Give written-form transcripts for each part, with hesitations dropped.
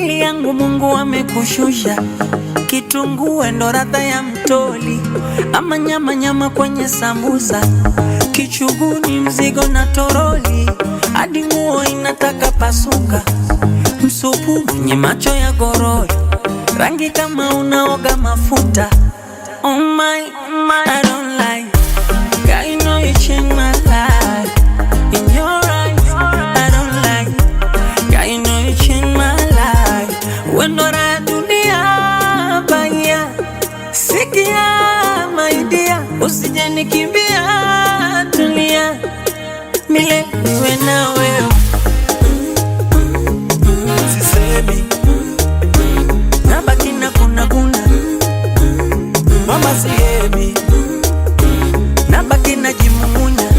Akili yangu Mungu amekushusha, kitunguu ndo ladha ya mtoli, ama nyama kwenye sambusa, kichuguni mzigo na toroli, hadi nguo inataka pasuka, msupu mwenye macho ya gorori, rangi kama unaoga mafuta. Oh my, I don't like. God, you know you changed my life. In your eyes, I don't like. God, you know you changed my life. When I dunia baya, sikia my dear, usije nikimbia, tulia, milele niwe na wewe. Sisemi nabaki na kuna mama sihemi, nabaki najimumunya.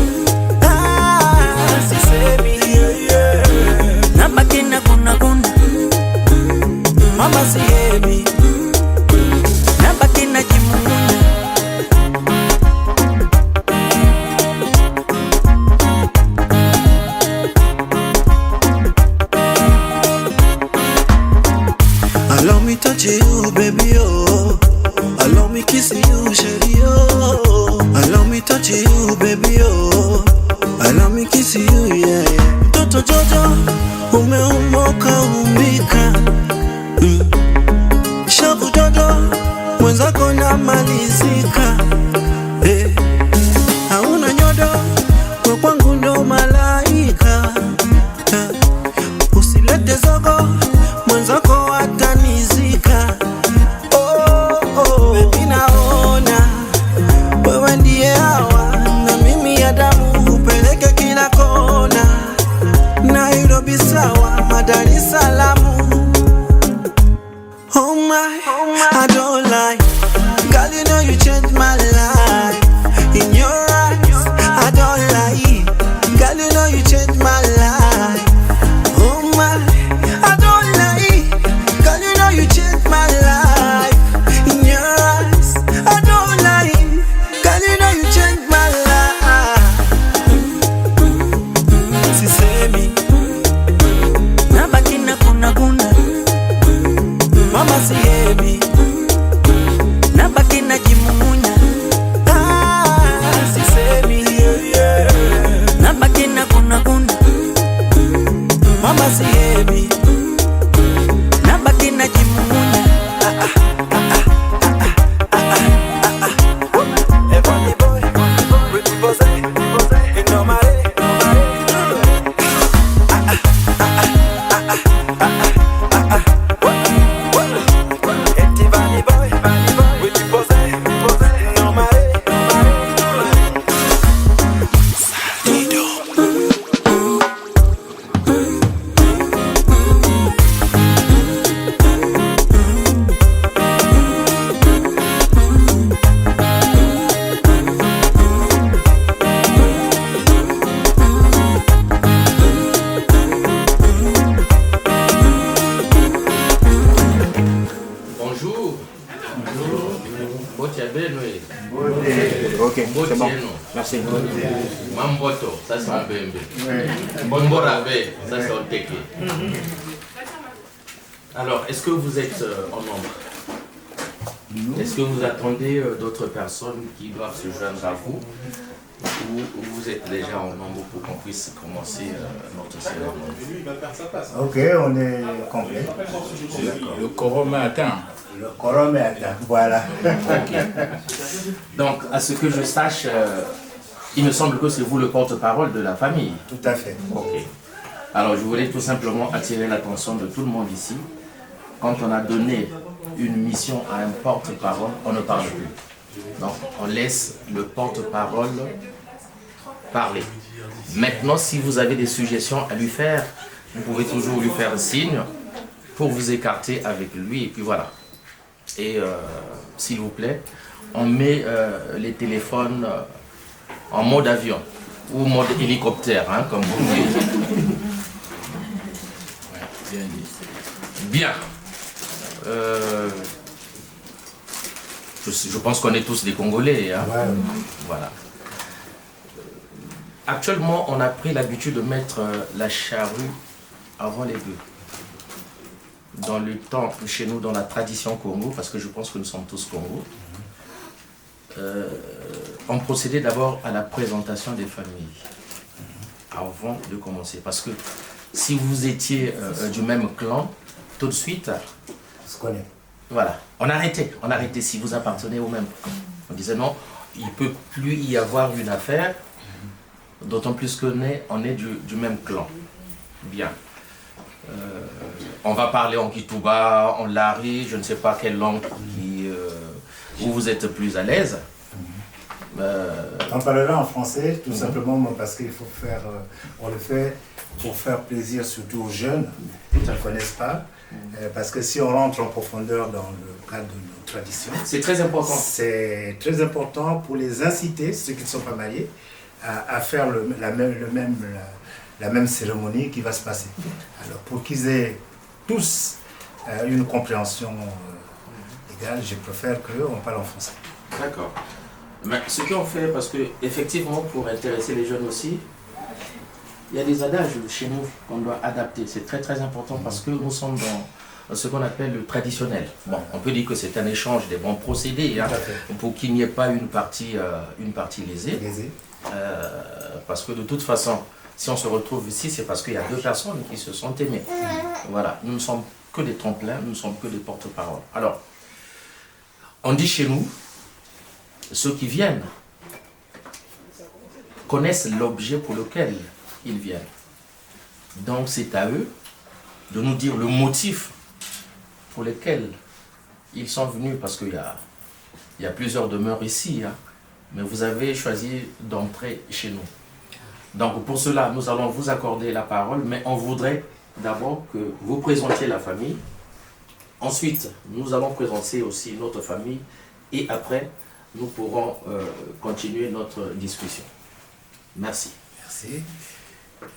Sisemi nabaki na kuna mama sihemi, nabaki najimumunya. Allow me touch you, baby, oh. Allow me kiss you, shady, oh. Allow me touch you, baby, oh. Allow me kiss you, yeah, yeah. Toto Jojo, umeumoka umbika. Shavu Jojo, mwenzako na malizika. Hauna nyodo, kwa kwangu ndo malaika. Usilete zogo, mwenzako atanizika. Baby naona wewe ndiye hawa, na mimi ya damu upeleke kila kona. Nairobi sawa, Dar es Salaam. Oh my, I don't lie. Girl, you know you changed my life. In your eyes, I don't lie. Girl, you know you changed my life. Oh my, I don't lie. Girl, you know you changed my life. In your eyes, I don't lie. Girl, you know you changed my life. Sisemi Nabaki na kuna mama sihemi, nabaki najimumunya. Sisemi Nabaki na kuna mama sihemi, nabaki najimumunya. Ok, c'est bon. Merci. Mamboto, ça c'est un bébé. Bomborabe, ça c'est un teke. Alors, est-ce que vous êtes en nombre? Est-ce que vous attendez d'autres personnes qui doivent se joindre à vous? Ou vous êtes déjà en nombre pour qu'on puisse commencer notre cérémonie? Ok, on est complet. Le quorum est atteint. Le quorum est atteint, voilà. Okay. Donc, à ce que je sache, il me semble que c'est vous le porte-parole de la famille. Tout à fait. Ok. Alors, je voulais tout simplement attirer l'attention de tout le monde ici. Quand on a donné une mission à un porte-parole, on ne parle plus. Donc, on laisse le porte-parole parler. Maintenant, si vous avez des suggestions à lui faire, vous pouvez toujours lui faire un signe pour vous écarter avec lui. Et puis voilà. Et s'il vous plaît, on met les téléphones en mode avion ou mode hélicoptère, hein, comme vous voulez. Bien dit. Bien. Je pense qu'on est tous des Congolais. Hein. Ouais. Voilà. Actuellement, on a pris l'habitude de mettre la charrue avant les bœufs. dans le temps, chez nous, dans la tradition Congo, parce que je pense que nous sommes tous Congo, on procédait d'abord à la présentation des familles avant de commencer. Parce que si vous étiez du même clan, tout de suite, On se connaît. voilà, on arrêtait si vous appartenez au même clan. On disait non, il ne peut plus y avoir une affaire, d'autant plus qu'on est du même clan. Bien. On va parler en Kituba, en Lari, je ne sais pas quelle langue où vous êtes plus à l'aise. On parlera en français, tout simplement parce qu'il faut faire, on le fait pour faire plaisir surtout aux jeunes qui ne connaissent pas. Parce que si on rentre en profondeur dans le cadre de nos traditions, c'est très important. C'est très important pour les inciter, ceux qui ne sont pas mariés, à faire la même cérémonie qui va se passer. Alors pour qu'ils aient tous une compréhension égale, je préfère qu'on parle en français. D'accord. Mais ce qu'on fait, parce que effectivement pour intéresser les jeunes aussi, il y a des adages chez nous qu'on doit adapter. C'est très très important parce que nous sommes dans ce qu'on appelle le traditionnel. Bon, on peut dire que c'est un échange des bons procédés, hein, pour qu'il n'y ait pas une partie lésée. Parce que de toute façon, si on se retrouve ici, c'est parce qu'il y a deux personnes qui se sont aimées. Voilà, nous ne sommes que des tremplins, nous ne sommes que des porte-paroles. Alors, on dit chez nous, ceux qui viennent connaissent l'objet pour lequel ils viennent. Donc c'est à eux de nous dire le motif pour lequel ils sont venus, parce qu'il y a plusieurs demeures ici, hein, mais vous avez choisi d'entrer chez nous. Donc pour cela, nous allons vous accorder la parole, mais on voudrait d'abord que vous présentiez la famille. Ensuite, nous allons présenter aussi notre famille et après, nous pourrons continuer notre discussion. Merci. Merci.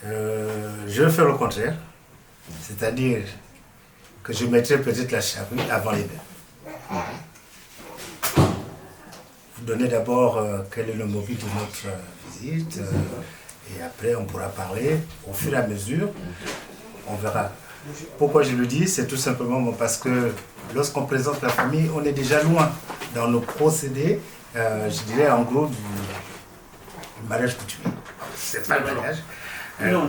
Je vais faire le contraire, c'est-à-dire que je mettrai peut-être la charrue avant les bœufs. Vous donnez d'abord quel est le mobile de notre visite, et après on pourra parler au fur et à mesure, on verra. Pourquoi je le dis, c'est tout simplement parce que lorsqu'on présente la famille, on est déjà loin dans nos procédés, je dirais en gros du mariage coutumier. C'est pas le mariage.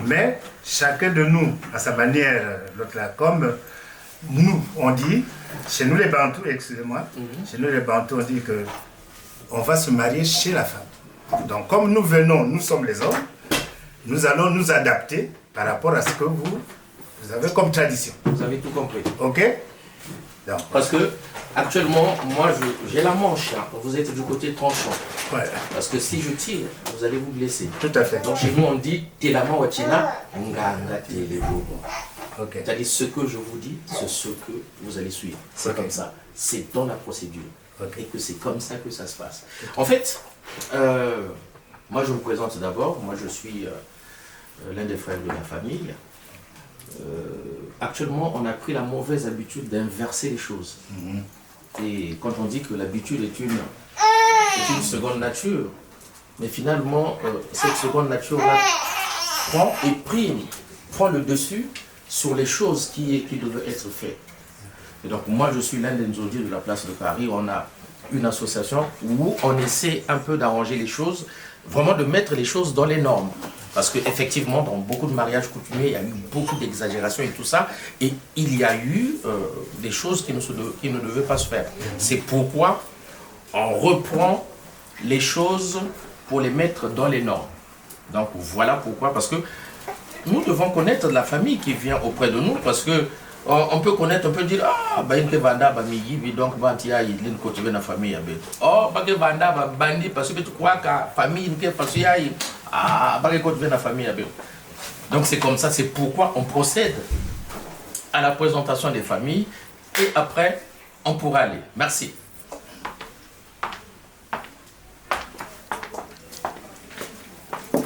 Mais chacun de nous, à sa manière, l'autre là, comme nous, on dit, chez nous les Bantous, excusez-moi, chez nous les Bantous, on dit que on va se marier chez la femme. Donc comme nous venons, nous sommes les hommes, nous allons nous adapter par rapport à ce que vous avez comme tradition. Vous avez tout compris. Ok? Donc, parce que actuellement, moi j'ai la manche, hein. Vous êtes du côté tranchant. Ouais. Parce que si je tire, vous allez vous blesser. Tout à fait. Donc chez nous on dit Telama Wachina Nganga Telebo. Okay. C'est-à-dire ce que je vous dis, c'est ce que vous allez suivre. C'est comme ça. C'est dans la procédure. Et que c'est comme ça que ça se passe. En fait, moi je me présente d'abord. Moi je suis l'un des frères de la famille. Actuellement, on a pris la mauvaise habitude d'inverser les choses. Et quand on dit que l'habitude est une seconde nature, mais finalement, cette seconde nature-là prend le dessus sur les choses qui devaient être faites. Et donc, moi, je suis l'un des Nzodi de la place de Paris. On a une association où on essaie un peu d'arranger les choses, vraiment de mettre les choses dans les normes. Parce qu'effectivement, dans beaucoup de mariages coutumiers, il y a eu beaucoup d'exagérations et tout ça. Et il y a eu des choses qui ne devaient pas se faire. C'est pourquoi on reprend les choses pour les mettre dans les normes. Donc voilà pourquoi. Parce que nous devons connaître la famille qui vient auprès de nous. Parce que on peut connaître, on peut dire, ah, bah, il y a vanda, bah, donc, bah, il y a une côté de la famille. Oh, bah, il y a vanda, bah, bandi, parce que tu crois que la famille, parce qu'il y a ah, bah, il y a la famille. Donc, c'est comme ça, c'est pourquoi on procède à la présentation des familles et après, on pourra aller. Merci.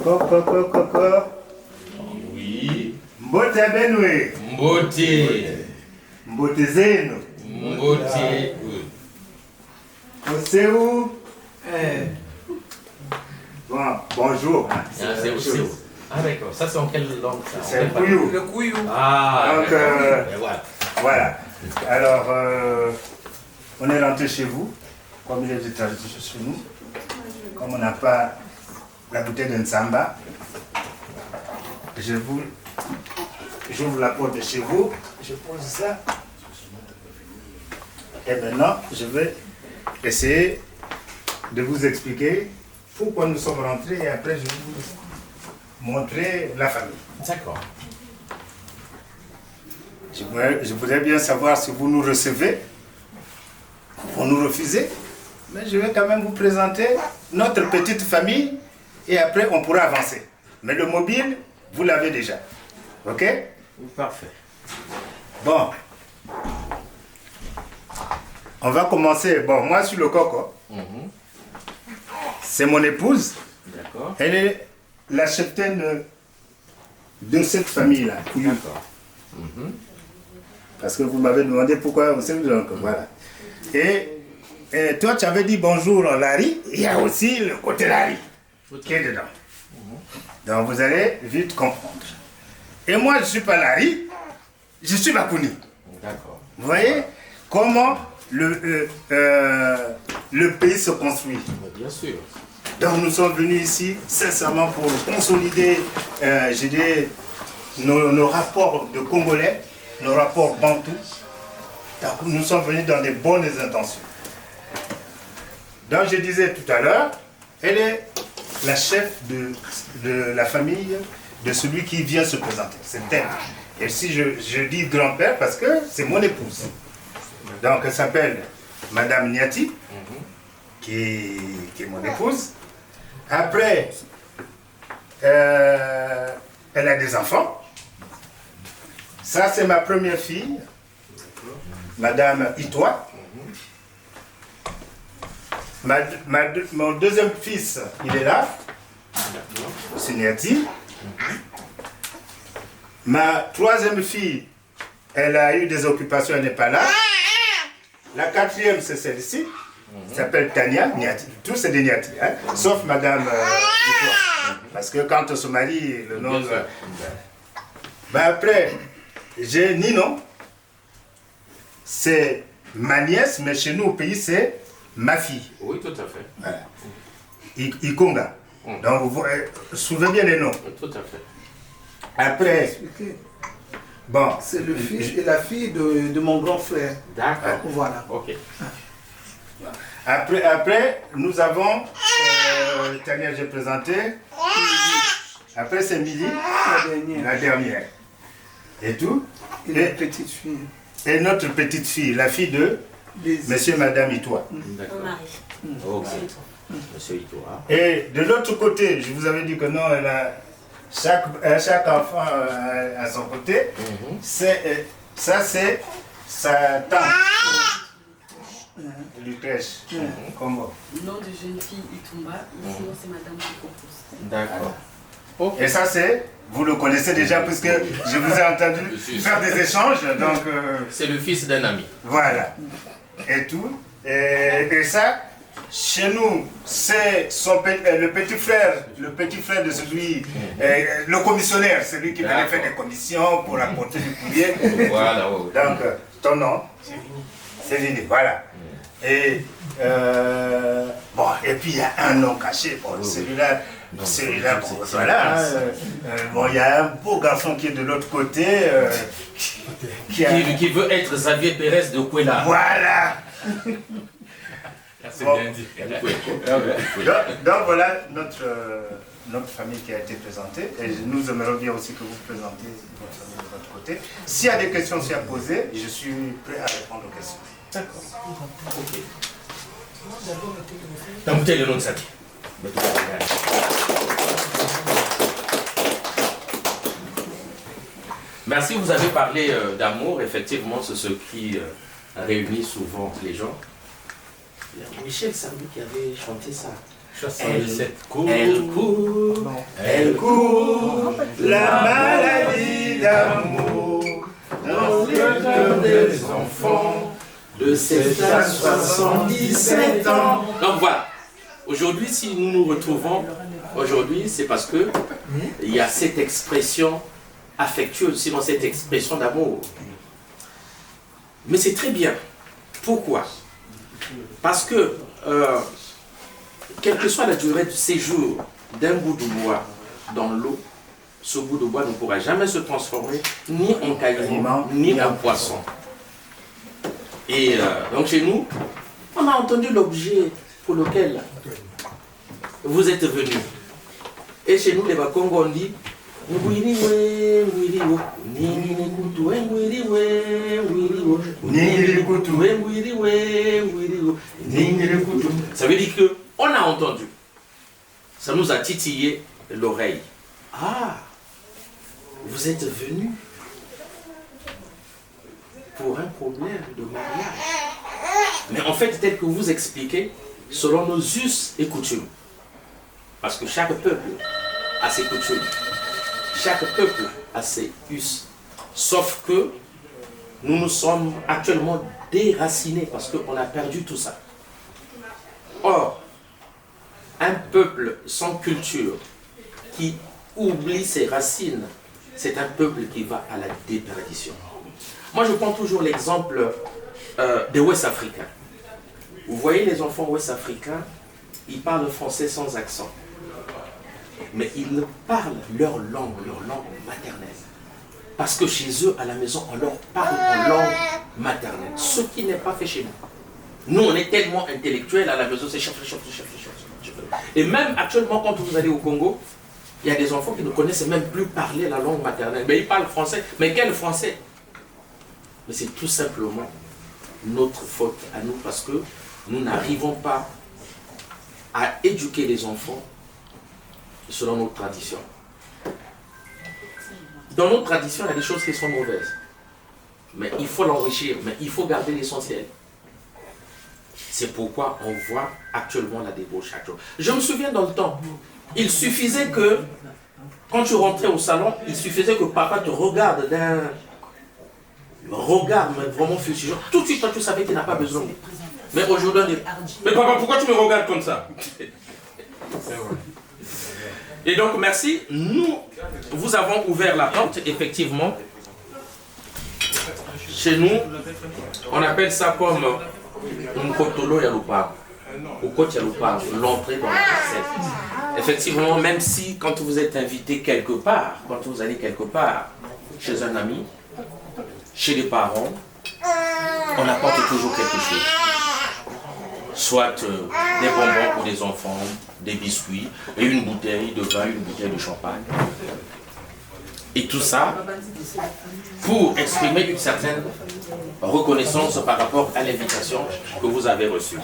Coco. Oui. Mbote benwe. Mbote zeno. C'est où? Bon, bonjour. C'est où? Ah d'accord, ça c'est en quelle langue ça? C'est le Kouyou. Ah, donc, voilà. Voilà. Alors, on est rentré chez vous, comme il est de tradition chez nous. Comme on n'a pas la bouteille de Nsamba, j'ouvre la porte de chez vous, je pose ça. Et maintenant, je vais essayer de vous expliquer pourquoi nous sommes rentrés et après je vais vous montrer la famille. D'accord. Je voudrais bien savoir si vous nous recevez, vous nous refusez, mais je vais quand même vous présenter notre petite famille et après on pourra avancer. Mais le mobile, vous l'avez déjà. Ok? Parfait. Bon. On va commencer. Bon, moi je suis le coco. C'est mon épouse. D'accord. Elle est la cheftaine de cette famille-là. D'accord. Parce que vous m'avez demandé pourquoi vous savez, donc voilà. Et toi, tu avais dit bonjour Larry, il y a aussi le côté Larry qui est dedans. Donc vous allez vite comprendre. Et moi, je ne suis pas Larry, je suis Bakuni. D'accord. Vous voyez comment le pays se construit. Bien sûr. Donc nous sommes venus ici sincèrement pour consolider je dirais, nos rapports de Congolais, nos rapports bantous. Donc nous sommes venus dans des bonnes intentions. Donc je disais tout à l'heure, elle est la chef de la famille de celui qui vient se présenter. C'est elle. Et si je dis grand-père parce que c'est mon épouse. Donc elle s'appelle Madame Niati, qui est mon épouse. Après, elle a des enfants. Ça, c'est ma première fille, Madame Itoa. Mon deuxième fils, il est là, c'est Niati. Ma troisième fille, elle a eu des occupations, elle n'est pas là. La quatrième, c'est celle-ci. Elle s'appelle Tania, Niati. Tous c'est des Niati, hein? Sauf Madame Itoa. Parce que quand on se marie, le nom... Après, j'ai Nino. C'est ma nièce, mais chez nous au pays, c'est ma fille. Oui, tout à fait. Voilà. Ikonga. Donc, vous souvenez bien les noms. Tout à fait. Après, bon. C'est le fils et la fille de mon grand frère. D'accord. Voilà. Ok. Après, nous avons, Tania, j'ai présenté. Après, c'est Mili, la dernière. Et tout. Et la petite fille. Et notre petite fille, la fille de Monsieur et Madame Itoa. D'accord. Ok. Monsieur Itoa. Et de l'autre côté, je vous avais dit que non, elle a chaque enfant à son côté. Ça, c'est sa tante. Lucrèce. Comment? Nom de jeune fille Itumba, sinon c'est Madame qui compose. D'accord. Et ça, c'est, vous le connaissez déjà puisque je vous ai entendu faire des échanges. Donc, c'est le fils d'un ami. Voilà. Et tout. Et ça, chez nous, c'est le petit frère de celui, le commissionnaire, celui qui venait faire des commissions pour apporter du courrier. Voilà. Oui. Donc, ton nom, c'est Vini. Voilà. Et, bon, et puis il y a un nom caché. Bon, celui-là, bon, voilà. Bon, il y a un beau garçon qui est de l'autre côté. Qui veut être Xavier Pérez de Kouela. Voilà. C'est bon. bien dit. Donc voilà notre famille qui a été présentée. Et nous aimerions bien aussi que vous présentiez votre famille de votre côté. S'il y a des questions à poser, je suis prêt à répondre aux questions. D'accord. Ok. La bouteille de l'eau de sac. Merci, vous avez parlé d'amour. Effectivement, c'est ce qui réunit souvent les gens. Michel Sardou qui avait chanté ça. Elle court, la maladie d'amour dans le cœur des enfants de 7 à 77 ans. Donc voilà, aujourd'hui si nous nous retrouvons, aujourd'hui c'est parce que il y a cette expression affectueuse, sinon cette expression d'amour. Mais c'est très bien. Pourquoi? Parce que, quelle que soit la durée de séjour d'un bout de bois dans l'eau, ce bout de bois ne pourra jamais se transformer ni en caillou, ni en poisson. Et donc chez nous, on a entendu l'objet pour lequel vous êtes venus. Et chez nous, les Bakongo, on dit ça veut dire que on a entendu. Ça nous a titillé l'oreille. Ah, vous êtes venus pour un problème de mariage. Mais en fait, tel que vous expliquez, selon nos us et coutumes. Parce que chaque peuple a ses coutumes. Chaque peuple a ses us. Sauf que nous nous sommes actuellement déracinés parce qu'on a perdu tout ça. Or, un peuple sans culture qui oublie ses racines, c'est un peuple qui va à la déperdition. Moi, je prends toujours l'exemple des Ouest-Africains. Vous voyez les enfants Ouest-Africains, ils parlent français sans accent. Mais ils parlent leur langue maternelle. Parce que chez eux, à la maison, on leur parle en langue maternelle. Ce qui n'est pas fait chez nous. Nous, on est tellement intellectuels à la maison, c'est chef. Et même actuellement, quand vous allez au Congo, il y a des enfants qui ne connaissent même plus parler la langue maternelle. Mais ils parlent français. Mais quel français? Mais c'est tout simplement notre faute à nous parce que nous n'arrivons pas à éduquer les enfants selon notre tradition. Dans notre tradition, il y a des choses qui sont mauvaises. Mais il faut l'enrichir, mais il faut garder l'essentiel. C'est pourquoi on voit actuellement la débauche chaque jour. Je me souviens dans le temps, il suffisait que, quand tu rentrais au salon, il suffisait que papa te regarde d'un regard vraiment fusionnant. Tout de suite, toi, tu savais qu'il n'a pas besoin. Mais aujourd'hui, on dit, mais papa, pourquoi tu me regardes comme ça? Et donc, merci. Nous, vous avons ouvert la porte, effectivement. Chez nous, on appelle ça comme un kotolo yalupa. Ou kot yalupa, l'entrée dans la recette. Effectivement, même si quand vous êtes invité quelque part, quand vous allez quelque part, chez un ami, chez les parents, on apporte toujours quelque chose. Soit des bonbons pour des enfants, des biscuits, et une bouteille de vin, une bouteille de champagne. Et tout ça pour exprimer une certaine reconnaissance par rapport à l'invitation que vous avez reçue.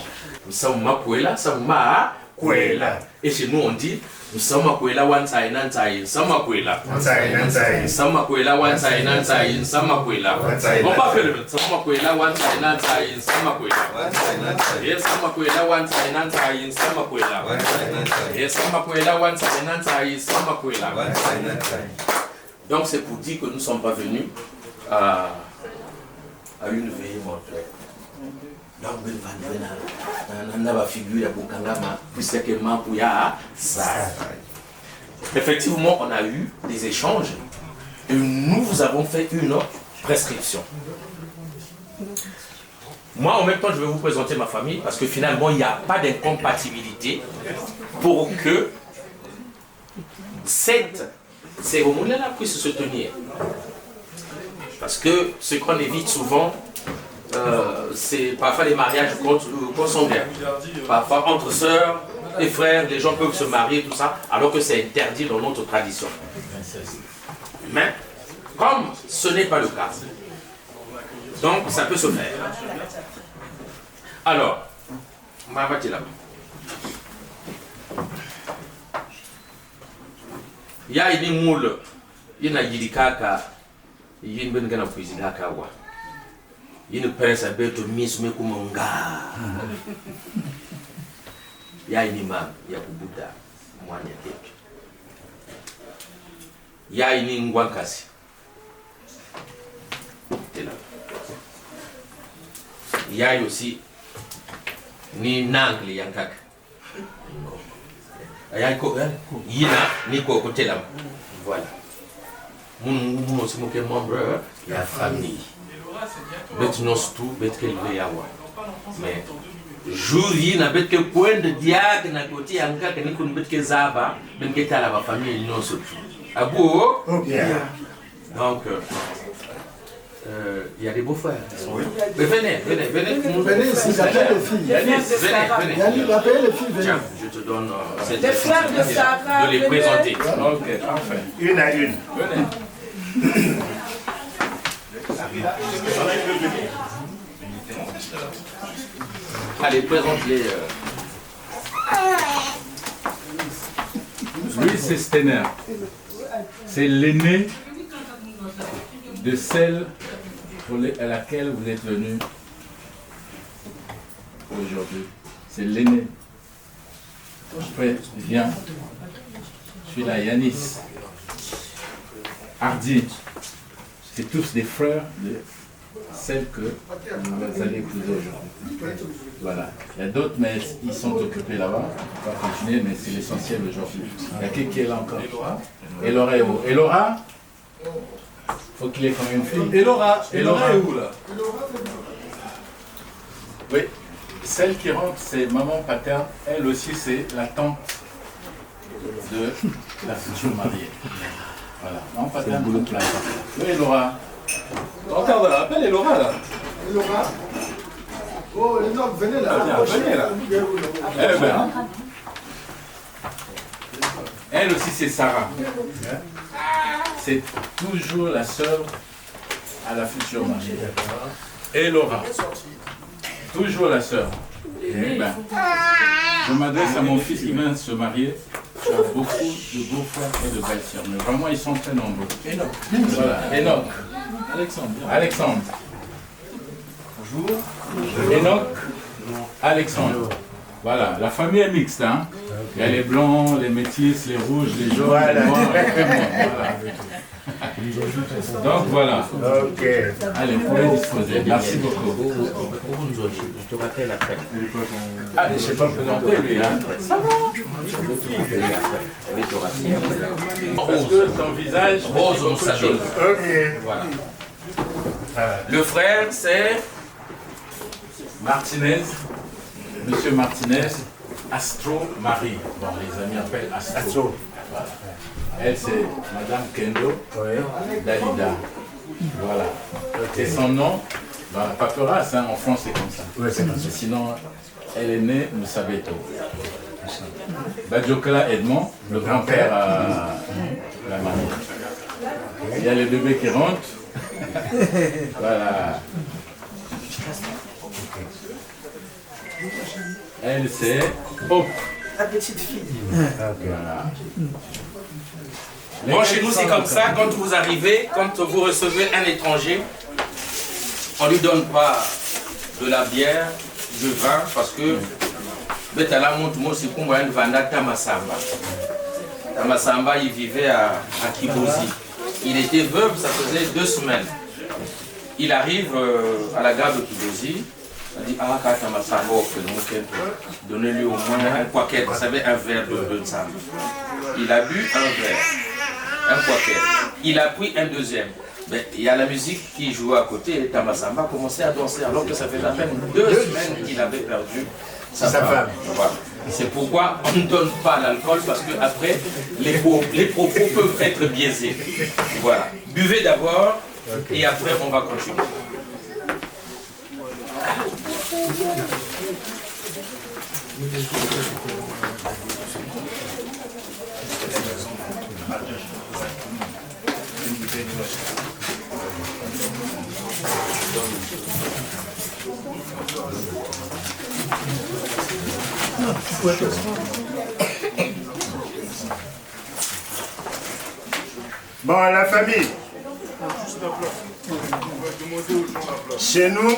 Nous sommes Makwela, Sama Kwela. Et chez nous on dit, nous sommes Makwela, Wansai Nansai, Sama Kwela. Sama Kwela, Wansai Nansai, Sama Kwela. On va faire le Sama Kwela, Wansai Nansai, Sama Kwela. Yes, Sama Kwela, Wansai Nansai, Sama Kwela. Yes, Sama Kwela, Wansai Nansai, Sama Kwela. Donc c'est pour dire que nous ne sommes pas venus à une veillée mortuaire. Effectivement, on a eu des échanges et nous vous avons fait une prescription. Moi, en même temps, je vais vous présenter ma famille parce que finalement, il n'y a pas d'incompatibilité pour que cette cérémonie-là puisse se tenir. Parce que ce qu'on évite souvent, c'est parfois les mariages consanguins. Parfois entre sœurs et frères, les gens peuvent se marier, tout ça, alors que c'est interdit dans notre tradition. Mais, comme ce n'est pas le cas, donc ça peut se faire. Alors, il y a une moule, il y a une kaka, il y a une gana puisida kawa. Il y a une prince à bête misme kumonga. Il y a une imam, il y a un Bouddha, il y a une ngwankasi. Il y a aussi ni nangle yankaka. Il y a ni voilà. Mon membre, il y a famille. bet nos tout bet que le yawa mais jour yi na bet que point de diag na côté anga que ni kun bet que zaba ben que la famille non surtout abo donc il y a des beaux frères. Oui. Mais venez. Venez ici, j'appelle les filles. Venez. Appelez les filles, venez. Tiens, je te donne cette Les frères de Sarah. de les présenter. Ok, parfait. Une à une. Venez. Allez, présente-les. Lui, c'est Stener. C'est l'aîné de celle à laquelle vous êtes venu aujourd'hui. C'est l'aîné. Après, viens. Je suis là, Yanis. Hardy. C'est tous des frères de celle que vous allez épouser aujourd'hui. Voilà. Il y a d'autres, mais ils sont occupés là-bas. On va continuer, mais c'est l'essentiel aujourd'hui. Il y a qui est là encore? Elora est où? Elora? Faut qu'il ait quand même une fille. Elora est où là? Oui. Celle qui rentre, c'est maman paterne. Elle aussi, c'est la tante de la future mariée. Voilà. Maman paterne, boulot plein. Oui, Elora. Regarde là, appelle Elora là. Elora. Oh, les hommes, venez là. Venez là. Eh ben. Elle aussi, c'est Sarah. C'est toujours la sœur à la future mariée. Et Laura. Toujours la sœur. Eh ben, je m'adresse à mon fils qui vient de se marier. Tu as beaucoup de beaux frères et de belles sœurs. Mais vraiment, ils sont très nombreux. Enoch. Voilà, Enoch. Alexandre. Bonjour. Enoch. Alexandre. Voilà, la famille est mixte, hein. Il y a les blancs, les métis, les rouges, les jaunes, les noirs, voilà. Donc voilà. Ok. Allez, vous pouvez disposer. Merci beaucoup. Je te rappelle après. Ah, je ne sais pas présenter lui, hein. Ça va. Parce que ton visage... Rose, on savait. Ok. Voilà. Le frère, c'est Martinez. Monsieur Martinez, Astro Marie. Bon, les amis appellent Astro. Voilà. Elle, c'est Madame Kendo Dalida. Voilà. Et son nom, bah, Paperas, hein, en France, c'est comme ça. Oui, c'est comme ça. Sinon, elle est née Moussabeto. Badjokla Edmond, le grand-père à la mariée. Il y a les bébés qui rentrent. Voilà. Elle, c'est Hope. La petite fille. Voilà. bon, chez nous, c'est comme ça. Quand vous arrivez, quand vous recevez un étranger, on ne lui donne pas de la bière, du vin, parce que Betala monte moi c'est pour moi un vanda Tamasamba. Tamasamba, il vivait à Kibozi. Il était veuve, ça faisait 2 semaines. Il arrive à la gare de Kibozi. Il dit, ah, quand Tamasamba, donnez-lui au moins un quaquet, vous savez, un verre de samba. Il a bu un verre, un quaquet. Il a pris un deuxième. Mais il y a la musique qui jouait à côté et Tamasamba a commencé à danser alors que ça fait à peine 2 semaines qu'il avait perdu sa femme. Voilà. C'est pourquoi on ne donne pas l'alcool parce que après les propos peuvent être biaisés. Voilà. Buvez d'abord et après on va continuer. Bon, la famille. Chez nous,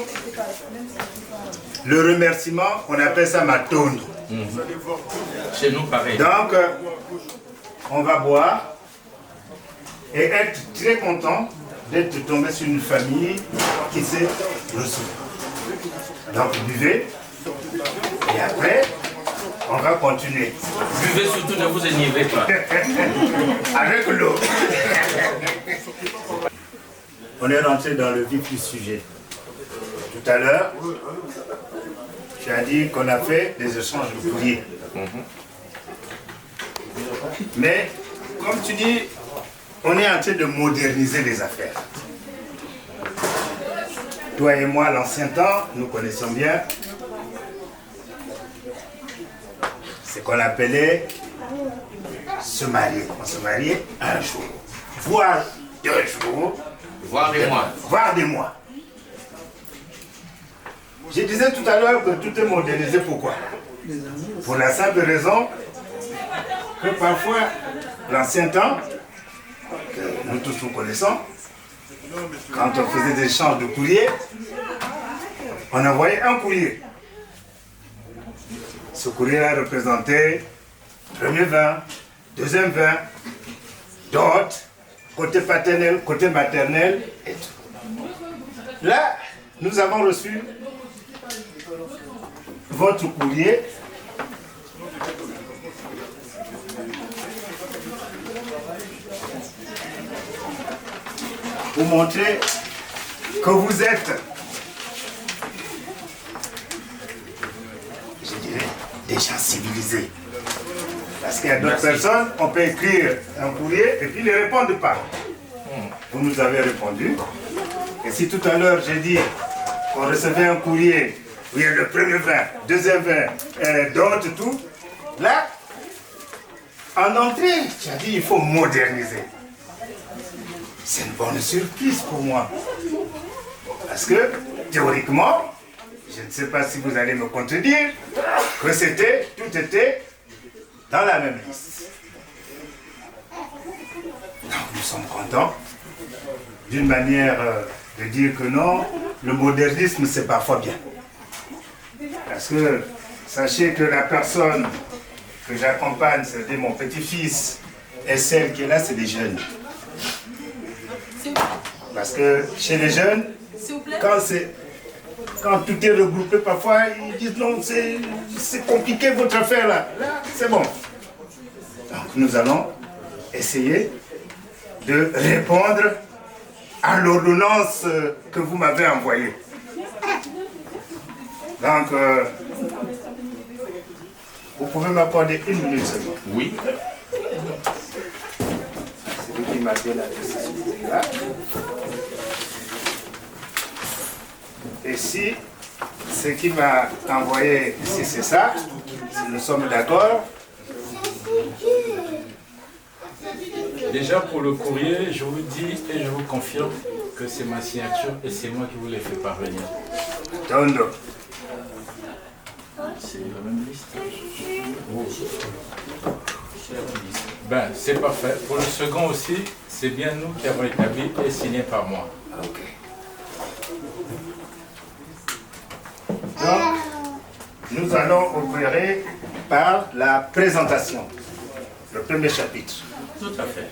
le remerciement, on appelle ça matondo. Chez nous, pareil. Donc, on va boire et être très content d'être tombé sur une famille qui s'est reçue. Donc, buvez et après, on va continuer. Buvez surtout, ne vous énervez pas. Avec l'eau. on est rentré dans le vif du sujet. Tout à l'heure, tu as dit qu'on a fait des échanges de courrier. Mais, comme tu dis, on est en train de moderniser les affaires. Toi et moi, l'ancien temps, nous connaissons bien ce qu'on appelait se marier. On se mariait un jour, voire 2 jours, Voire des mois. voire des mois. Je disais tout à l'heure que tout est modernisé. Pourquoi? Pour la simple raison que parfois, l'ancien temps, que nous tous nous connaissons, quand on faisait des échanges de courrier, on envoyait un courrier. Ce courrier-là représentait premier vin, deuxième vin, dot, côté paternel, côté maternel et tout. Là, nous avons reçu votre courrier pour montrer que vous êtes, je dirais, des gens civilisés. Parce qu'il y a d'autres personnes, on peut écrire un courrier et puis ils ne répondent pas. Vous nous avez répondu. Et si tout à l'heure j'ai dit qu'on recevait un courrier où il y a le premier vin, deuxième vin, d'autres, tout, là, en entrée, tu as dit il faut moderniser. C'est une bonne surprise pour moi. Parce que, théoriquement, je ne sais pas si vous allez me contredire, que tout était dans la même liste. Donc nous sommes contents d'une manière de dire que non, le modernisme c'est parfois bien. Parce que sachez que la personne que j'accompagne, c'est mon petit-fils, et celle qui est là, c'est des jeunes. Parce que chez les jeunes, quand tout est regroupé, parfois ils disent non, c'est compliqué votre affaire là. Là, c'est bon. Donc nous allons essayer de répondre à l'ordonnance que vous m'avez envoyée. Donc, vous pouvez m'accorder 1 minute seulement. Oui. C'est lui qui m'a donné la décision. Là. Et si ce qui m'a envoyé ici, c'est ça, si nous sommes d'accord. Déjà pour le courrier, je vous dis et je vous confirme que c'est ma signature et c'est moi qui vous l'ai fait parvenir. Tondo. C'est la même liste. Ben, c'est parfait. Pour le second aussi, c'est bien nous qui avons établi et signé par moi. Ok. Donc, nous allons opérer par la présentation, le premier chapitre. Tout à fait.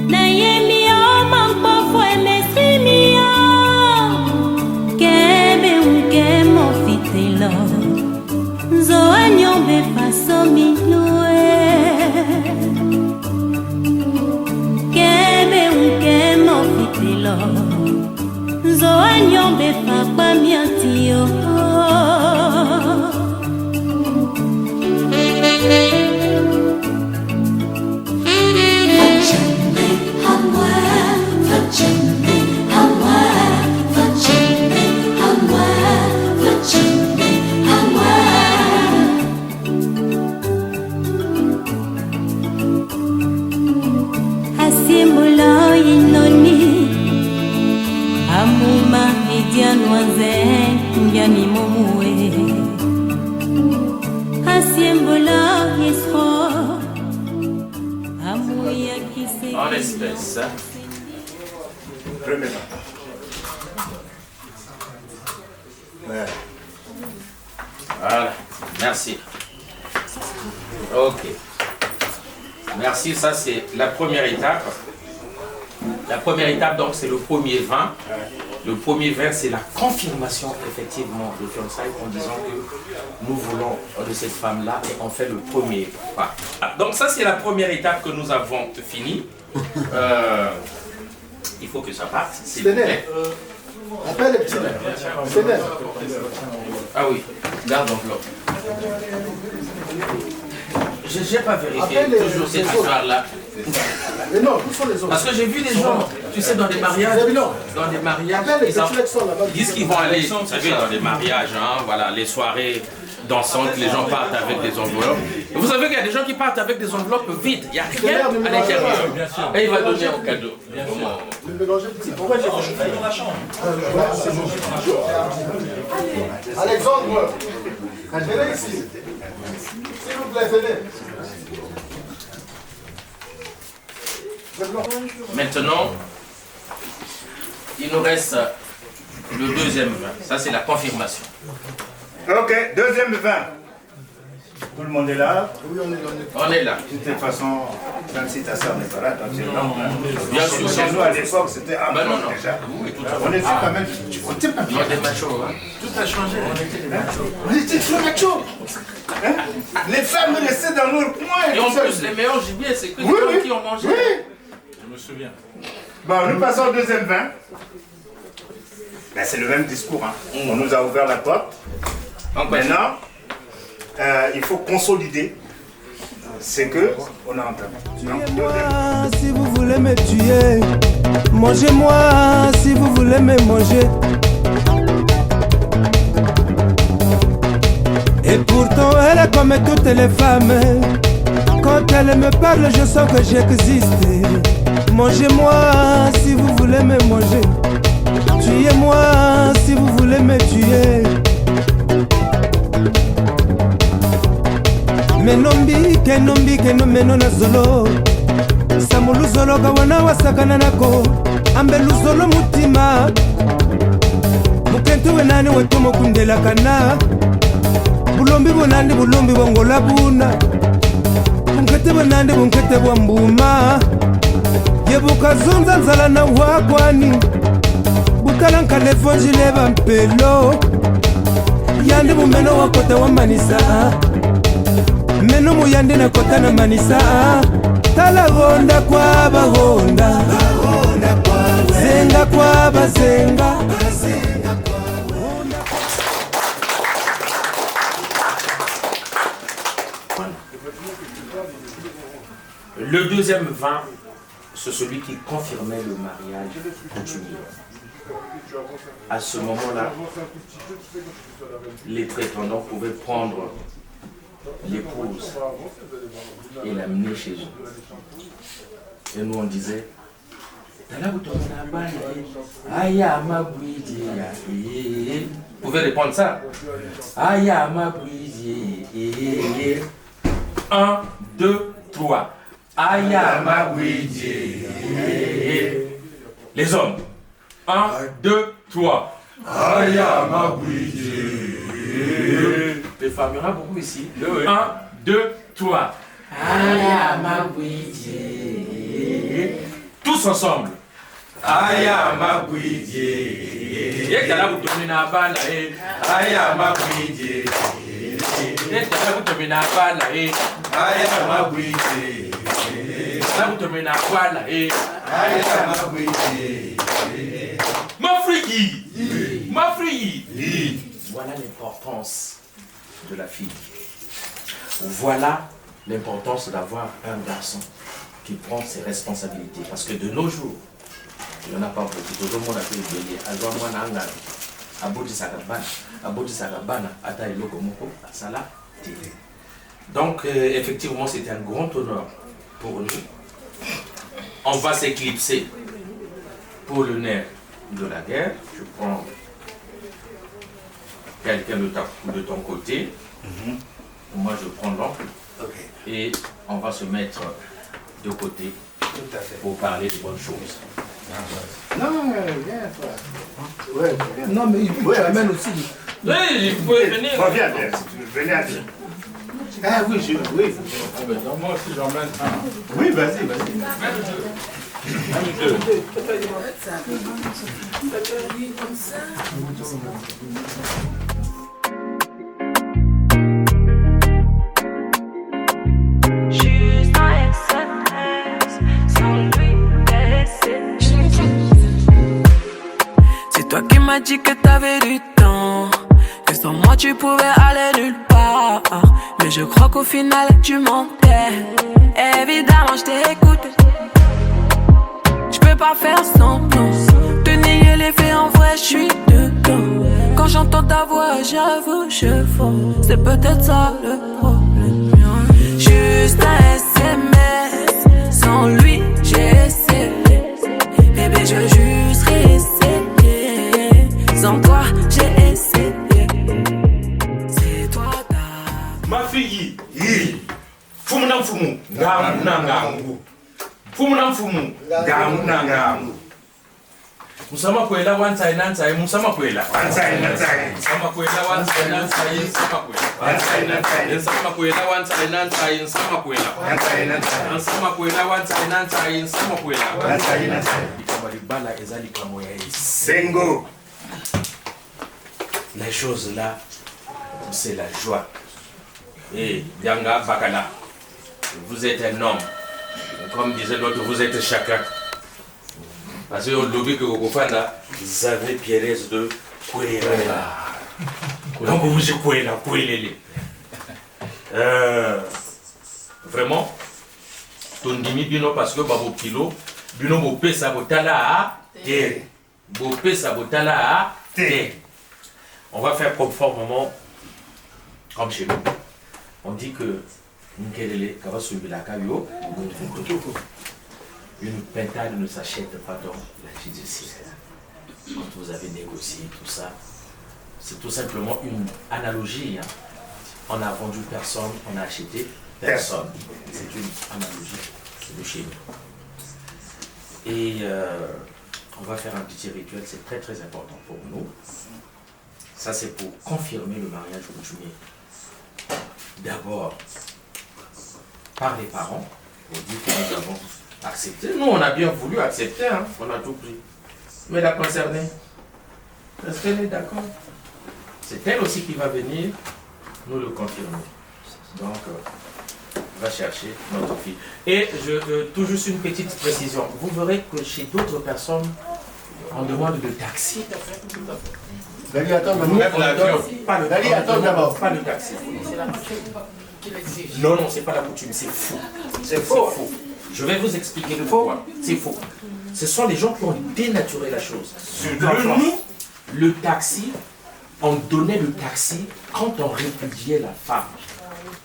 Na ye Zoanyombe papa miatio Asimbolo inoni Amuma Dianoise Ngani Momoué Asimbolo Isro Amouya Kise En espèces. Premier. Ouais. Voilà, merci. Ok. Merci, ça c'est la première étape. La première étape, donc, c'est le premier vin. Le premier vin, c'est la confirmation, effectivement, de fiançailles en disant que nous voulons de cette femme-là et on fait le premier pas. Donc, ça, c'est la première étape que nous avons finie. Il faut que ça parte, s'il vous plaît. Appelle les petits. Sénère. Ah oui, garde l'enveloppe. Je n'ai pas vérifié toujours cette histoire-là. Mais non, où sont les autres? Parce que j'ai vu des gens, tu sais, dans des mariages, ils disent qu'ils vont aller, vous savez, dans des mariages, hein, voilà, les soirées dansantes, les gens partent avec des enveloppes. Et vous savez qu'il y a des gens qui partent avec des enveloppes vides, il n'y a rien à l'intérieur. Et il va donner un cadeau. Pourquoi j'ai fait dans la chambre? Alexandre, venez ici. S'il vous plaît, venez. Maintenant, il nous reste le deuxième vin. Ça, c'est la confirmation. Ok, deuxième vin. Tout le monde est là? Oui, on est là. On est là. De toute façon, même si ta soeur n'est pas là, toi tu es là. Bien sûr. Chez nous, à l'époque, c'était un Ben non, peu non. déjà. Oui, tout à fait. On était quand même, on était pas bien. On est machos, hein. Tout a changé, on était des machos. On était trop machos. Hein? Les femmes restaient dans leur coin. Et en plus, les meilleurs gibiers, c'est que les gens qui ont mangé. Oui. Je me souviens. Bon, nous passons au deuxième vin. Ben, c'est le même discours. Hein. On nous a ouvert la porte. Donc maintenant, il faut consolider ce qu'on a entendu. Tuez-moi si vous voulez me tuer. Mangez-moi si vous voulez me manger. Et pourtant elle est comme toutes les femmes. Quand elle me parle, je sens que j'existe. Mangez-moi si vous voulez me manger. Tuez-moi si vous voulez me tuer. Menombi ke no meno na zolo. Samulu zolo kawana wasakana nako. Ambelu zolo mutima. Mukentu wenani wetumo kundela kana. Bulombi bonandi bulombi bongola buna. Bunkete bonandi bunkete bwambuma. Yebuka zonza nzala na wakwani. Bukalanka lefonjile bampelo. Yandi bumeno wakota wamanisa. Meno muyande na kota na manisa. Tala ronda kwa bahonda. Zenga kwa bazenga. Le deuxième vin, c'est celui qui confirmait le mariage coutumier. À ce moment-là, les prétendants pouvaient prendre l'épouse et l'amener chez eux. Et nous on disait, vous pouvez répondre ça. 1, 2, 3. Les hommes. 1, 2, 3. Les femmes, il y en a beaucoup ici. 1, 2, 3. Tous ensemble. M'Afrique. Ma fille. Voilà l'importance de la fille. Voilà l'importance d'avoir un garçon qui prend ses responsabilités. Parce que de nos jours, il n'y en a pas beaucoup. Tout le monde a fait le bélier. Donc, effectivement, c'est un grand honneur pour nous. On va s'éclipser pour le nerf de la guerre. Je prends quelqu'un de ton côté. Moi, je prends l'oncle. Et on va se mettre de côté pour parler de bonnes choses. Non, viens, toi. Ouais, non, mais il faut que tu amènes aussi. Oui, vous pouvez venir. Viens, venez à dire. Ah oui, oui. Moi aussi, j'emmène un. Oui, vas-y. Même deux. Juste un SMS, sans lui laisser. C'est toi qui m'as dit que t'avais du temps, que sans moi tu pouvais aller nulle part. Mais je crois qu'au final tu mentais. Évidemment je t'ai écouté. Je peux pas faire semblant te nier les faits, en vrai je suis dedans. Quand j'entends ta voix j'avoue je fonds. C'est peut-être ça le problème. Juste un SMS, sans lui j'ai essayé. Bébé je veux juste réessayer. Sans toi j'ai essayé. C'est toi ta Ma fille, Fumunam fumu, gamu nangangu. Fumunam fumu, gamu nangangu. Musama kwela wansa inansa, musama kwela. Wansa inansa. Musama kwela wansa inansa, musama kwela. Wansa inansa. Musama kwela wansa inansa, musama kwela. Wansa inansa. Musama kwela wansa inansa, musama kwela. Wansa inansa. Ikabali bala ezali kamoya yi. Sengo. Les choses là, c'est la joie. Et Yanga Bakala, vous êtes un homme. Comme disait l'autre, vous êtes chacun. Parce que au lobby que vous faites là, vous avez Pierre de Kouéla. Donc vous êtes Kouéla, Kouélélé. Vraiment, ton dimi bino parce que babo kilo, bino bo pesa botala a te. Bo pesa botala a te. On va faire conformément comme chez nous. On dit que une pintade ne s'achète pas dans la judiciaire. Quand vous avez négocié tout ça, c'est tout simplement une analogie. On n'a vendu personne, on n'a acheté personne. C'est une analogie de chez nous. Et on va faire un petit rituel, c'est très très important pour nous. Ça c'est pour confirmer le mariage coutumier. D'abord, par les parents, pour dire que nous avons accepté. Nous, on a bien voulu accepter, hein, on a tout pris. Mais la concernée, est-ce qu'elle est d'accord? C'est elle aussi qui va venir nous le confirmer. Donc, on va chercher notre fille. Et tout juste une petite précision. Vous verrez que chez d'autres personnes, on demande le taxi. Dali, attends, d'abord. Pas le taxi. Non, non, c'est pas la coutume, c'est faux. C'est faux. Je vais vous expliquer le pourquoi. C'est faux. Ce sont les gens qui ont dénaturé la chose. Le taxi, on donnait le taxi quand on répudiait la femme.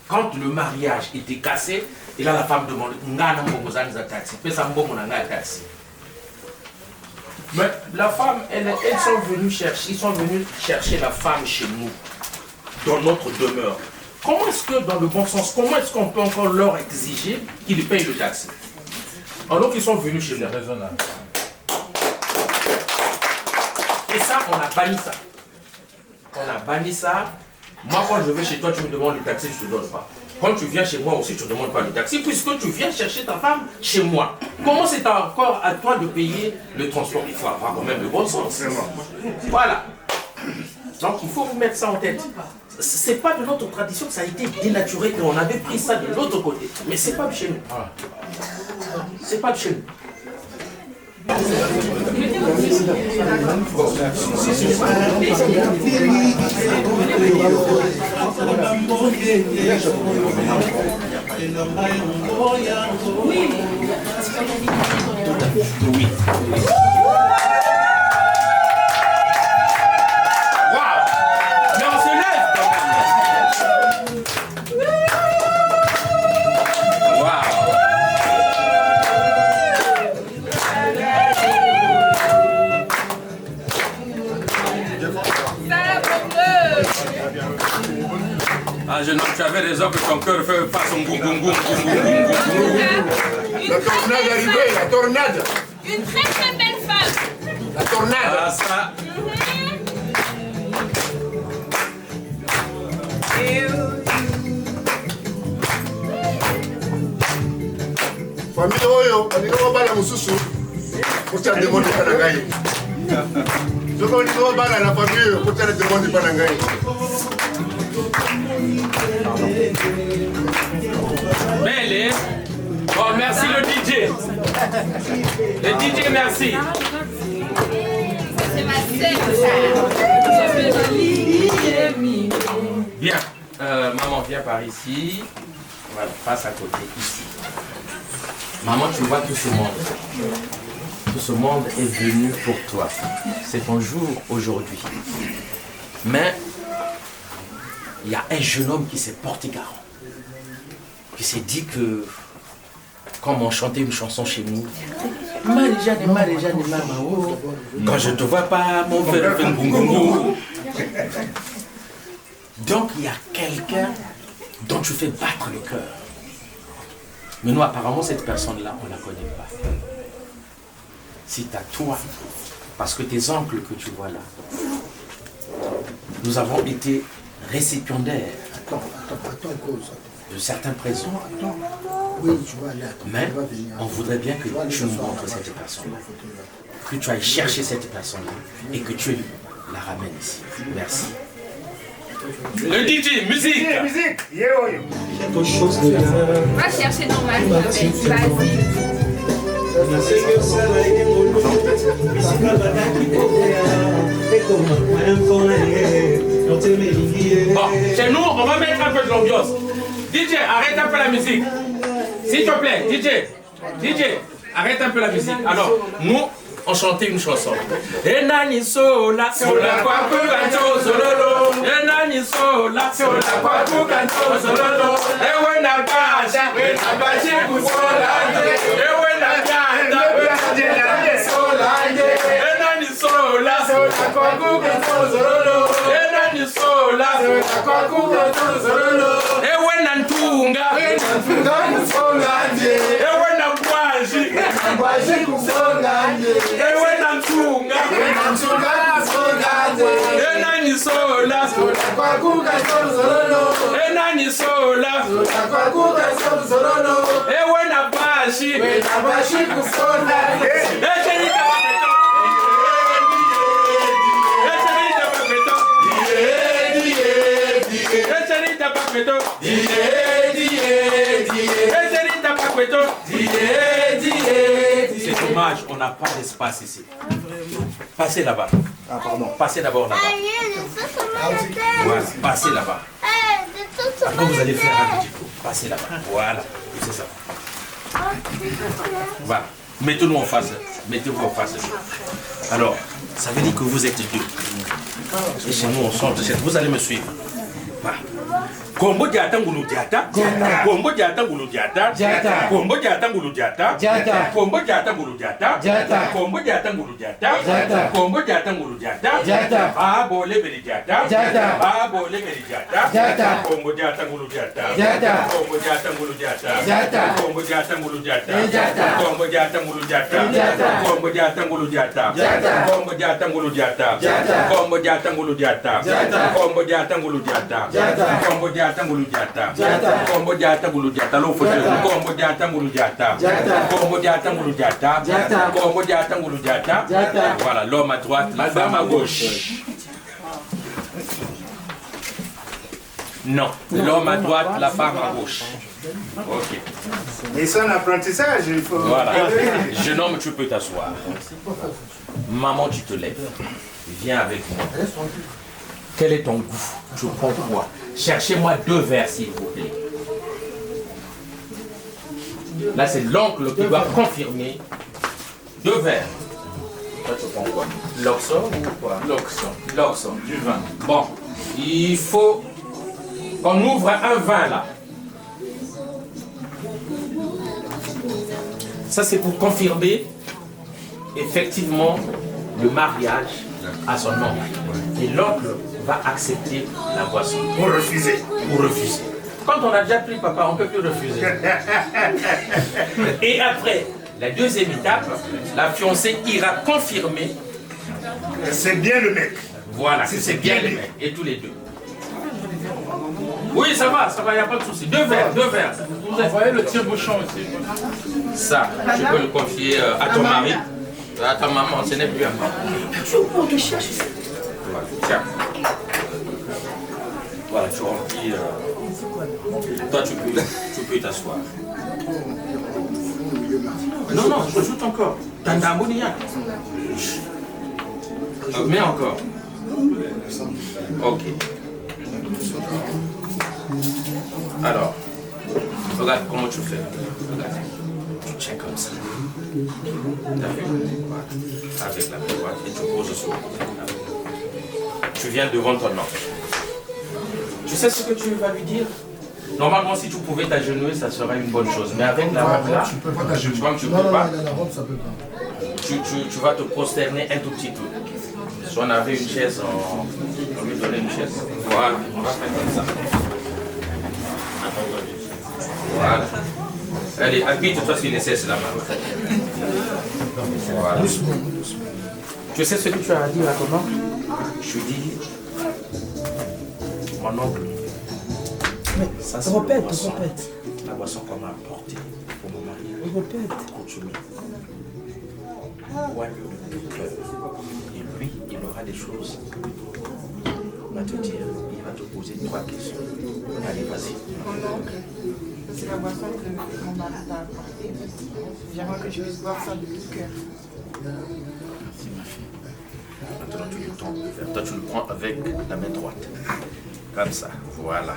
Quand le mariage était cassé, et là la femme demande taxi. Mais la femme, ils sont venus chercher la femme chez nous, dans notre demeure. Comment est-ce que, dans le bon sens, comment est-ce qu'on peut encore leur exiger qu'ils payent le taxi? Alors qu'ils sont venus chez nous. Raisonnable. Et ça, on a banni ça. On a banni ça. Moi, quand je vais chez toi, tu me demandes le taxi, je ne te donne pas. Quand tu viens chez moi aussi, tu ne demandes pas le taxi, puisque tu viens chercher ta femme chez moi. Comment c'est encore à toi de payer le transport? Il faut avoir quand même le bon sens. Voilà. Donc il faut vous mettre ça en tête. Ce n'est pas de notre tradition, ça a été dénaturé et on avait pris ça de l'autre côté. Mais ce n'est pas de chez nous. C'est pas de chez nous. Oui. Ah, jeune homme, tu avais raison que ton cœur fait pas son goum goum goum goum goum goum. La tornade est arrivée, la tornade. Une très très belle femme. La tornade. Ah, ça. Famille Oyo, on va pas la moussousou. Pour ça, demande pas la gagne. Je vais pas la famille, pour ça, demande pas la gagne. Belle, bon, merci le DJ. Le DJ, merci. C'est ma sœur. Bien. Maman, viens par ici. Voilà, passe à côté, ici. Maman, tu vois tout ce monde. Tout ce monde est venu pour toi. C'est ton jour aujourd'hui. Mais il y a un jeune homme qui s'est porté garant. Qui s'est dit que, comme on chantait une chanson chez nous, quand je te vois pas, mon frère fait boum. Donc il y a quelqu'un dont tu fais battre le cœur. Mais nous, apparemment, cette personne-là, on ne la connaît pas. C'est à toi, parce que tes oncles que tu vois là, nous avons été récipiendaires de certains présents. Mais on voudrait bien que tu nous montres cette personne-là, que tu ailles chercher cette personne-là et que tu la ramènes ici. Merci. Le DJ, musique. Va chercher dans ma vie, vas-y. Bon, chez nous, on va mettre un peu de l'ambiance. DJ, arrête un peu la musique. S'il te plaît, DJ, arrête un peu la musique. Alors, nous, on chantait une chanson. Enani sola, sola kwa kukanto sololo. Enani sola, sola kwa kukanto sololo. Ewe na baja, kusola. Ewe na bianda, sola. Enani sola, sola kwa kukanto sololo. Enani sola, sola kwa kukanto sololo. Ewe na ntunga, sola. Ewe na bwaji, kusola. Ewe na ntunga, enani sola, enani sola, ewe na bashi, c'est dommage, on n'a pas d'espace ici. Passez là-bas. Ah, pardon. Passez d'abord là-bas. Voilà, passez là-bas. Après, vous allez faire un petit coup. Passez là-bas. Voilà, c'est ça. Voilà. Mettez-nous en face. Mettez-vous en face. Alors, ça veut dire que vous êtes deux. Et chez nous, on chante. Vous allez me suivre. Voilà. Kombo diata ngulu diata, kombo diata ngulu diata, kombo diata ngulu diata, kombo diata ngulu diata, kombo diata ngulu diata, kombo diata ngulu diata, ba bole beli diata, ba bole beli diata, kombo diata ngulu diata, kombo diata ngulu diata, kombo diata ngulu diata, kombo diata ngulu diata, kombo diata ngulu diata, kombo diata ngulu diata, kombo diata ngulu diata, kombo diata ngulu diata, kombo diata ngulu diata, kombo diata ngulu diata, lo fote, kombo diata ngulu diata, kombo diata ngulu diata, kombo diata ngulu diata. Voilà, l'homme à droite, la femme à gauche. Non. L'homme à droite, la femme à gauche. Ok. Mais c'est un apprentissage, il faut... Voilà. Jeune homme, tu peux t'asseoir. Maman, tu te lèves. Viens avec moi. Quel est ton goût? Tu prends quoi? Cherchez-moi 2 verres, s'il vous plaît. Là, c'est l'oncle qui doit confirmer. 2 verres. Toi, tu prends quoi? L'oxon ou quoi? L'oxon, du vin. Bon, il faut qu'on ouvre un vin là. Ça, c'est pour confirmer effectivement le mariage à son oncle. Et l'oncle va accepter la boisson. Pour refuser. Pour refuser. Quand on a déjà pris papa, on ne peut plus refuser. Et après, la deuxième étape, la fiancée ira confirmer. C'est bien le mec. Voilà, c'est bien le mec. Et tous les deux. Oui, ça va, il n'y a pas de souci. 2 verres, 2 verres. Vous voyez le tire-bouchon aussi. Ça, tu peux le confier à ton mari, à ta maman, ce n'est plus à moi. Voilà, tiens. Voilà, tu remplis. Toi, tu peux t'asseoir. Non, non, je joute encore. T'as un tambourien. Mets encore. Ok. Alors, regarde comment tu fais. Regarde. Tu tiens comme ça. T'as vu? Avec la droite et tu poses sur le côté. Tu viens devant ton oncle. Tu sais ce que tu vas lui dire? Normalement, si tu pouvais t'agenouiller, ça serait une bonne chose. Mais avec la robe là, Tu peux pas t'agenouiller. comme tu peux pas, La robe, ça peut pas. tu vas te prosterner un tout petit peu. Si on avait une chaise, on lui donnait une chaise. Voilà, on va faire comme ça. Voilà. Allez, habite-toi s'il nécessaire la main. Voilà. Tu sais ce que tu as dit à ton oncle? Je dis, mon oncle, ça c'est Répète. la boisson qu'on m'a apportée pour mon mari. Répète. Continue. Ouais, le cœur. Et lui, il aura des choses à te dire. Il va te poser 3 questions. Allez, vas-y. Mon oncle, c'est la boisson que mon mari t'a apportée. J'aimerais que je puisse boire ça de tout cœur. Merci ma fille. Maintenant tu lui tends le verre. Toi tu le prends avec la main droite. Comme ça. Voilà.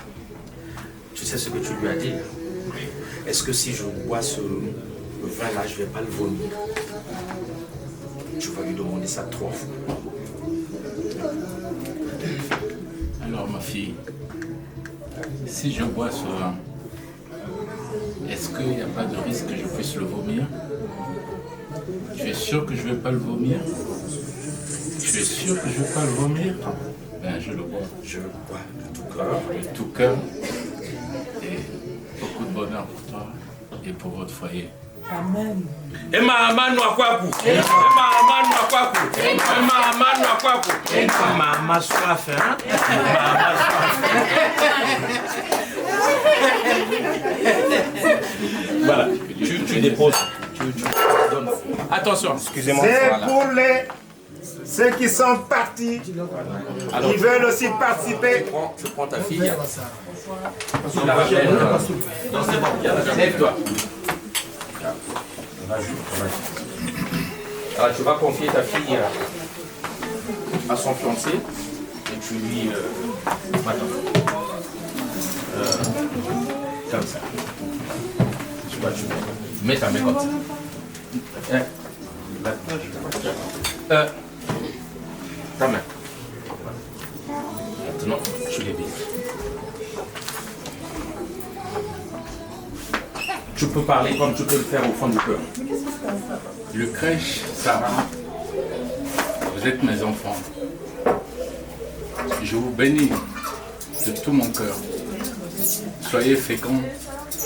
Tu sais ce que tu lui as dit? Est-ce que si je bois ce vin-là, je ne vais pas le vomir? Tu vas lui demander ça 3 fois. Alors ma fille, si je bois ce vin, est-ce qu'il n'y a pas de risque que je puisse le vomir? Tu es sûr que je ne vais pas le vomir? Tu es sûr que je ne vais pas le vomir? Ben je le bois. Je le bois de tout cœur. De tout cœur. Et beaucoup de bonheur pour toi et pour votre foyer. Amen. Maman à quoi pour? Maman à quoi pour? Maman à quoi pour? Maman soif, hein? Maman soif. Voilà, tu déposes. Tu donnes. Attention, excusez-moi. C'est Voilà. pour ceux qui sont partis. Alors, Ils veulent aussi participer. Tu prends ta fille. Tu la rappelles. Non, c'est bon. Lève-toi. Alors, tu vas confier ta fille à son fiancé et tu lui... comme ça. Tu vas, tu mets ta main comme ça. Ta main. Maintenant, tu les baisses. Tu peux parler comme tu peux le faire au fond du cœur. Le crèche, Sarah, vous êtes mes enfants. Je vous bénis de tout mon cœur. Soyez féconds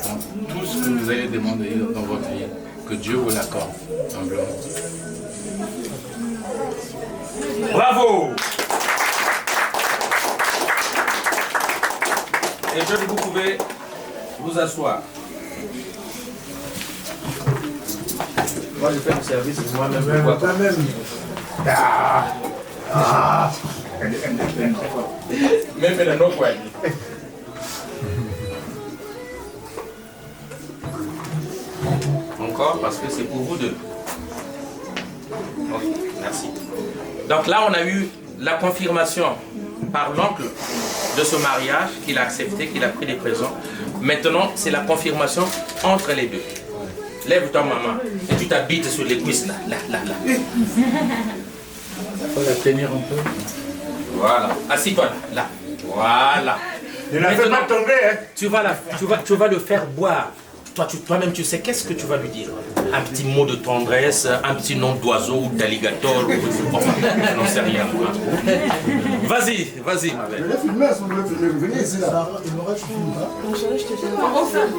dans tout ce que vous allez demander dans votre vie. Que Dieu vous l'accorde humblement. Bravo! Et je vous pouvez vous asseoir. Moi, je fais du service moi-même. Toi-même. Même la non quoi. D'accord? Parce que c'est pour vous deux. Ok, merci. Donc là, on a eu la confirmation par l'oncle de ce mariage, qu'il a accepté, qu'il a pris des présents. Maintenant, c'est la confirmation entre les deux. Lève-toi, maman, et tu t'habites sur les cuisses, là. Faut la tenir un peu. Voilà. Assis-toi, là. Voilà. Ne la fais pas tomber, hein. Tu vas le faire boire. Toi-même, tu sais qu'est-ce que tu vas lui dire. Un petit mot de tendresse, un petit nom d'oiseau ou d'alligator. Je n'en sais rien. Vas-y, ma belle.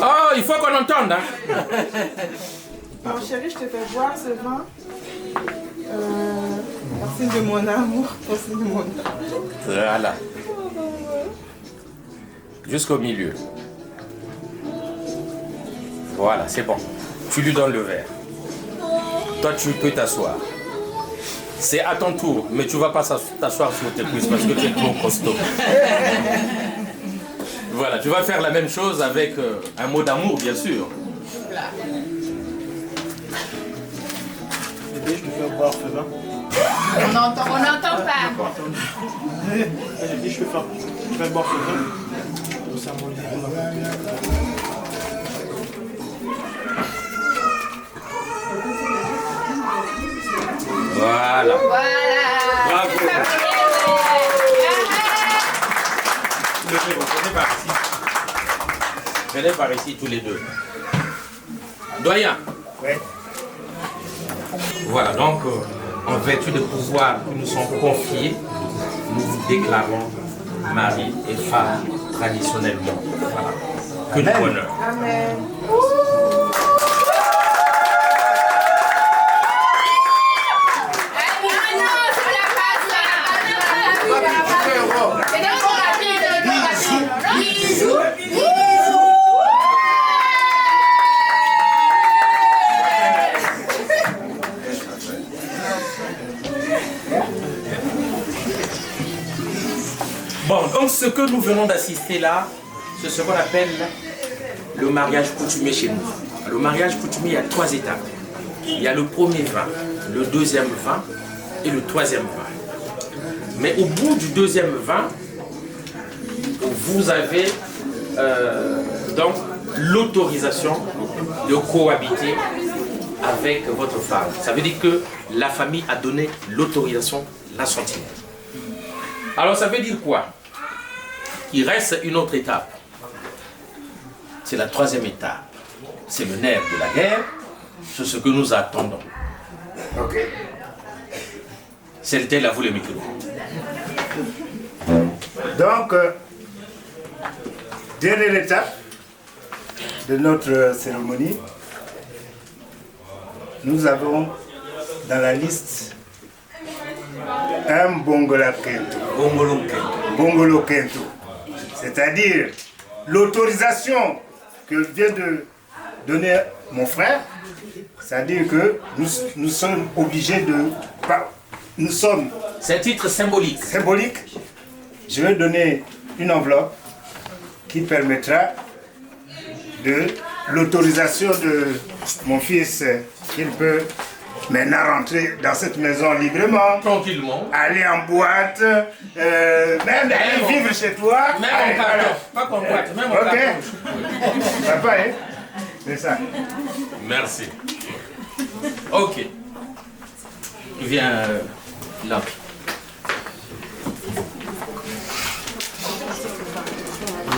Oh, il faut qu'on entende. Hein. Mon chéri, je te fais boire ce vin. Merci de mon amour. Merci de mon amour. Voilà. Jusqu'au milieu. Voilà, c'est bon. Tu lui donnes le verre. Toi, tu peux t'asseoir. C'est à ton tour, mais tu ne vas pas t'asseoir sur tes cuisses parce que tu es trop costaud. Voilà, tu vas faire la même chose avec un mot d'amour, bien sûr. Je te fais boire ce vin. On n'entend pas. Je te fais boire ce vin. Voilà. Bravo. Venez par ici tous les deux. Doyen. Oui. Voilà, donc en vertu de pouvoirs qui nous sont confiés, nous vous déclarons mari et femme traditionnellement. Voilà. Que du bonheur. Amen. Bon, donc ce que nous venons d'assister là, c'est ce qu'on appelle le mariage coutumier chez nous. Le mariage coutumier, il y a 3 étapes. Il y a le premier vin, le deuxième vin et le troisième vin. Mais au bout du deuxième vin, vous avez donc l'autorisation de cohabiter avec votre femme. Ça veut dire que la famille a donné l'autorisation, l'assentiment. Alors ça veut dire quoi? Il reste une autre étape. C'est la troisième étape. C'est le nerf de la guerre. C'est ce que nous attendons. Ok. C'est tel à vous le micro. Donc, dernière étape de notre cérémonie, nous avons dans la liste un Bongola Kento. Bongolo Kento. C'est-à-dire l'autorisation que vient de donner mon frère. C'est-à-dire que nous sommes obligés de... Nous sommes... C'est un titre symbolique. Symbolique. Je vais donner une enveloppe qui permettra de l'autorisation de mon fils qu'il peut maintenant rentrer dans cette maison librement. Tranquillement. Aller en boîte, même aller vivre chez toi. Même allez, en carton. Pas qu'en boîte, même en ok. carton. Papa, hein? C'est ça. Merci. Ok. Viens là.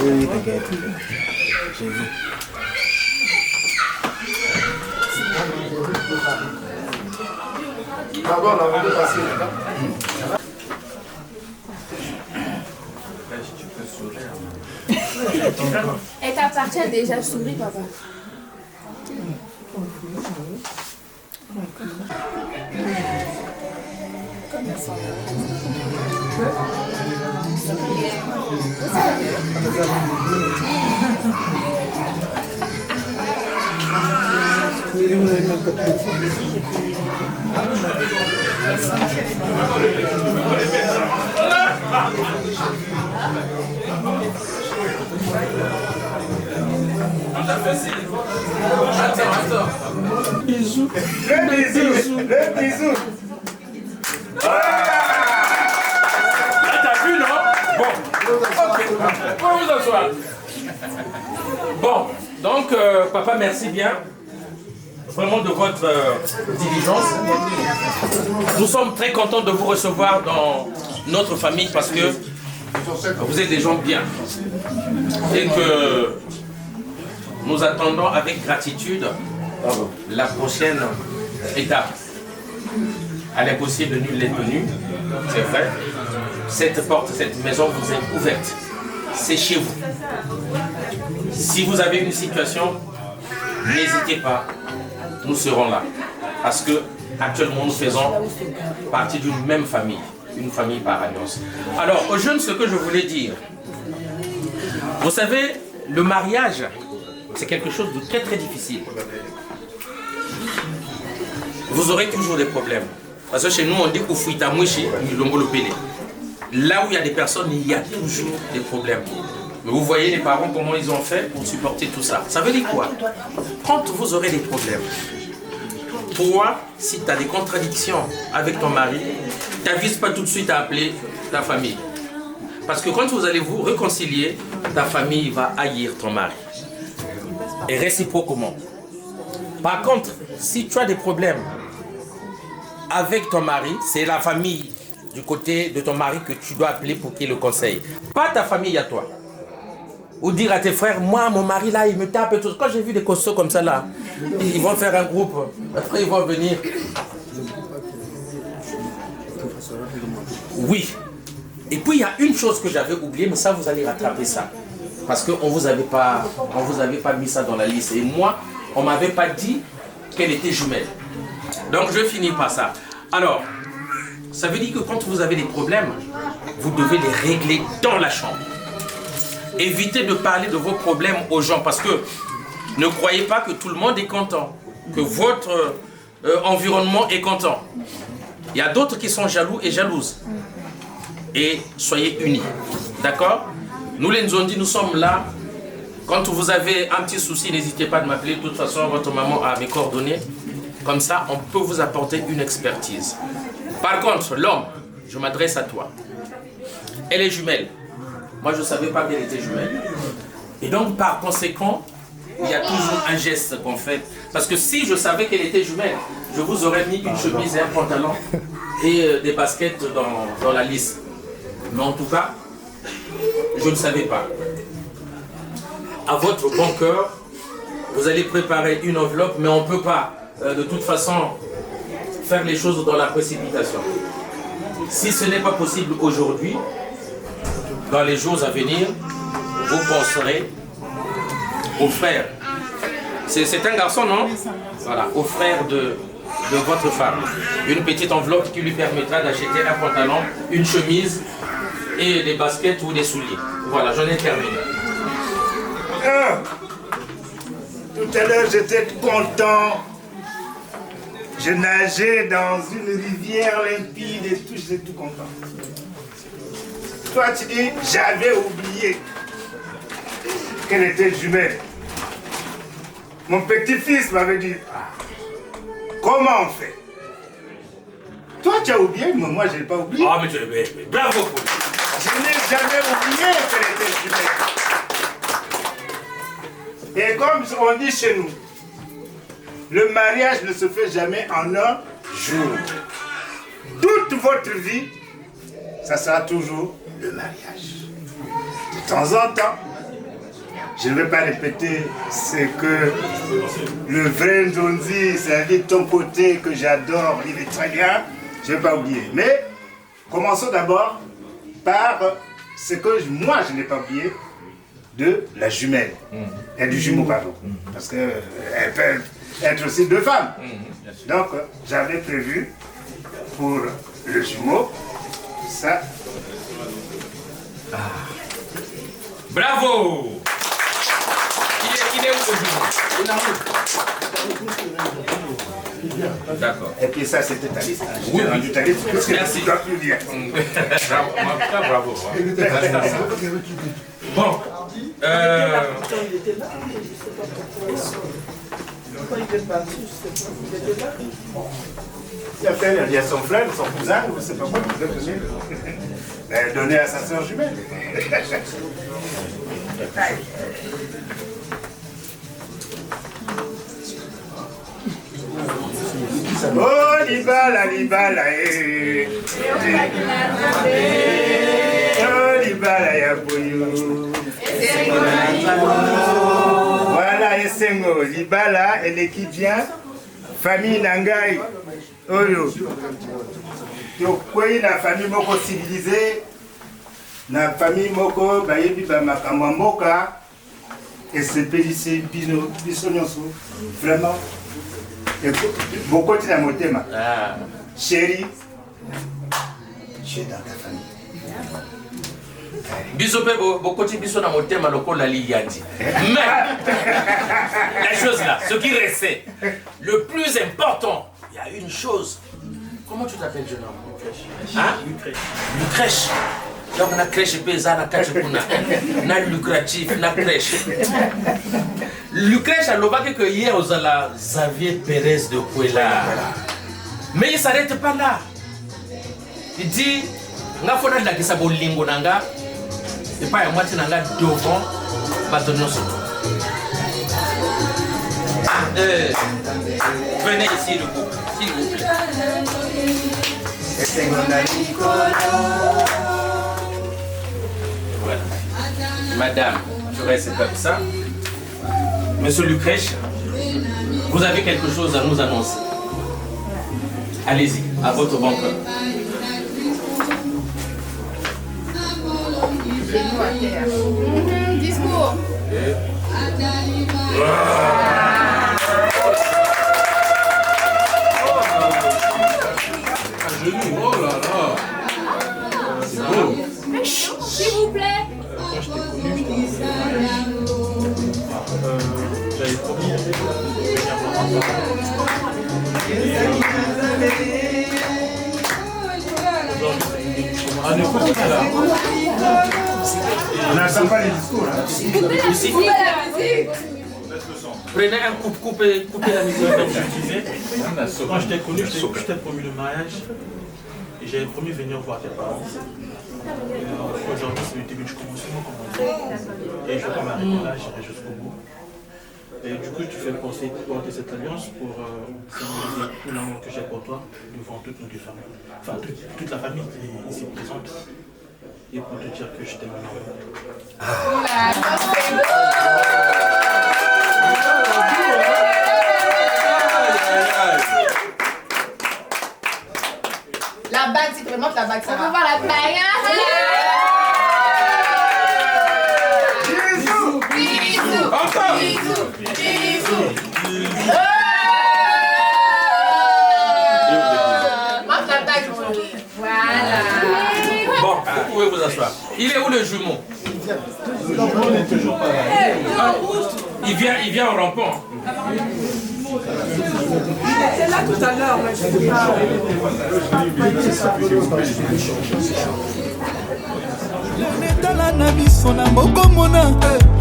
Oui, t'inquiète. J'ai vu. D'abord, on va passer là-bas. Elle t'appartient déjà, souris, papa. Attends. Bisous. Le bisou. Le bisou. Là, t'as vu, non? Bon. Ok. Vous vous asseoir. Bon. Donc, papa, merci bien. Vraiment de votre diligence. Nous sommes très contents de vous recevoir dans notre famille parce que vous êtes des gens bien. Et que nous attendons avec gratitude la prochaine étape. À l'impossible, nul n'est tenu. C'est vrai. Cette porte, cette maison vous est ouverte. C'est chez vous. Si vous avez une situation, n'hésitez pas. Nous serons là. Parce que actuellement, nous faisons partie d'une même famille. Une famille par alliance. Alors, aux jeunes, ce que je voulais dire. Vous savez, le mariage, c'est quelque chose de très très difficile. Vous aurez toujours des problèmes. Parce que chez nous, on dit qu'au fouita mouchi, là où il y a des personnes, il y a toujours des problèmes. Mais vous voyez les parents, comment ils ont fait pour supporter tout ça. Ça veut dire quoi? Quand vous aurez des problèmes, toi, si tu as des contradictions avec ton mari, t'avises pas tout de suite à appeler ta famille. Parce que quand vous allez vous réconcilier, ta famille va haïr ton mari. Et réciproquement. Par contre, si tu as des problèmes avec ton mari, c'est la famille du côté de ton mari que tu dois appeler pour qu'il le conseille. Pas ta famille à toi. Ou dire à tes frères, moi, mon mari là, il me tape et tout. Quand j'ai vu des costauds comme ça là, ils vont faire un groupe. Après, ils vont venir. Oui. Et puis, il y a une chose que j'avais oubliée, mais ça, vous allez rattraper ça. Parce qu'on ne vous avait pas mis ça dans la liste. Et moi, on ne m'avait pas dit qu'elle était jumelle. Donc, je finis par ça. Alors, ça veut dire que quand vous avez des problèmes, vous devez les régler dans la chambre. Évitez de parler de vos problèmes aux gens parce que ne croyez pas que tout le monde est content, que votre environnement est content. Il y a d'autres qui sont jaloux et jalouses. Et soyez unis. D'accord? Nous les Nzondi, nous sommes là. Quand vous avez un petit souci, n'hésitez pas à m'appeler. De toute façon, votre maman a mes coordonnées. Comme ça, on peut vous apporter une expertise. Par contre, l'homme, je m'adresse à toi. Elle est jumelle. Moi, je ne savais pas qu'elle était jumelle. Et donc, par conséquent, il y a toujours un geste qu'on fait. Parce que si je savais qu'elle était jumelle, je vous aurais mis une chemise et un pantalon et des baskets dans la liste. Mais en tout cas, je ne savais pas. À votre bon cœur, vous allez préparer une enveloppe, mais on ne peut pas, de toute façon, faire les choses dans la précipitation. Si ce n'est pas possible aujourd'hui, dans les jours à venir, vous penserez au frère. C'est un garçon, non? Voilà, au frère de votre femme. Une petite enveloppe qui lui permettra d'acheter un pantalon, une chemise et des baskets ou des souliers. Voilà, j'en ai terminé. Ah, tout à l'heure, j'étais content. Je nageais dans une rivière limpide et tout, j'étais tout content. Toi, tu dis, j'avais oublié qu'elle était jumelle. Mon petit-fils m'avait dit, comment on fait? Toi, tu as oublié, mais moi, je n'ai pas oublié. Ah, mais bravo! Je n'ai jamais oublié qu'elle était jumelle. Et comme on dit chez nous, le mariage ne se fait jamais en un jour. Toute votre vie, ça sera toujours le mariage. De temps en temps, je ne vais pas répéter ce que le vrai Nzonzi, c'est-à-dire ton côté que j'adore, il est très bien, je ne vais pas oublier. Mais commençons d'abord par ce que moi je n'ai pas oublié de la jumelle, et du jumeau, pardon, parce qu'elles peuvent être aussi deux femmes. Donc j'avais prévu pour le jumeau, ça. Bravo! Il est où le jumeau? D'accord. Et puis ça, c'était ta liste. Oui, rendu ta liste. Merci. Tu dois plus dire. Bravo. Bon. Quand il est parti, je sais pas, il était là. Il y a son frère, son cousin, je ne sais pas quoi, il doit donner à sa soeur jumelle. Oh, Libala, Libala, eh. Oh, Libala, Yaboyo. Voilà, Essengo, Libala, elle est qui vient, famille Nangai. Oyo. Tokwei na famille moko civilisée, na famille moko bayebi ba makambo mboka et c'est pédicé biso nyonso vraiment beaucoup de la motema. Chérie, tu es dans ta famille. Biso pe bokoti biso na motema lokola liyandi. Mais la chose là, ce qui restait, le plus important, il y a une chose. Comment tu t'appelles, jeune homme? Hein? Lucrèche. Donc na crèche pesa na kachipuna. Na lucratif, na crèche. Lucrèche a l'obaki que hier aux ala Xavier Pérez de Kouela. Mais il ne s'arrête pas là. Il dit, nga fona la kisa bolingo nanga. Et pas à moitié nanga devant bâtonnier surtout. Venez ici le couple, s'il vous plaît. Voilà. Madame, je reste comme ça. Monsieur Lucrèche, vous avez quelque chose à nous annoncer. Allez-y, à votre bon cœur. Discours. Oh là là. C'est beau. S'il vous plaît. Quand je t'ai connu, j'avais promis de venir Ah, ne faut pas là. On n'entend pas les discours. Hein. Ici. Prenez un coupe, coupez la musique. Comme je disais, quand je t'ai connu, je t'ai promis le mariage et j'avais promis de venir voir tes parents. Aujourd'hui, c'est le début du commencement, comme on dit. Et je vais m'arrêter là, j'irai jusqu'au bout. Et du coup, tu fais le conseil de porter cette alliance pour symboliser tout l'amour que j'ai pour toi devant toutes nos deux familles. Enfin, toute la famille qui est ici présente. Et pour te dire que je t'aime énormément. La bague, si tu me montres la bague, ça va. On peut voir la bague. Bisous. Bisous. Encore. Bisous. Bisous. Montre la bague, mon louis. Voilà. Bon, vous pouvez vous asseoir. Il est où le jumeau? Il vient en rampant. C'est là tout à l'heure, mais je sais pas.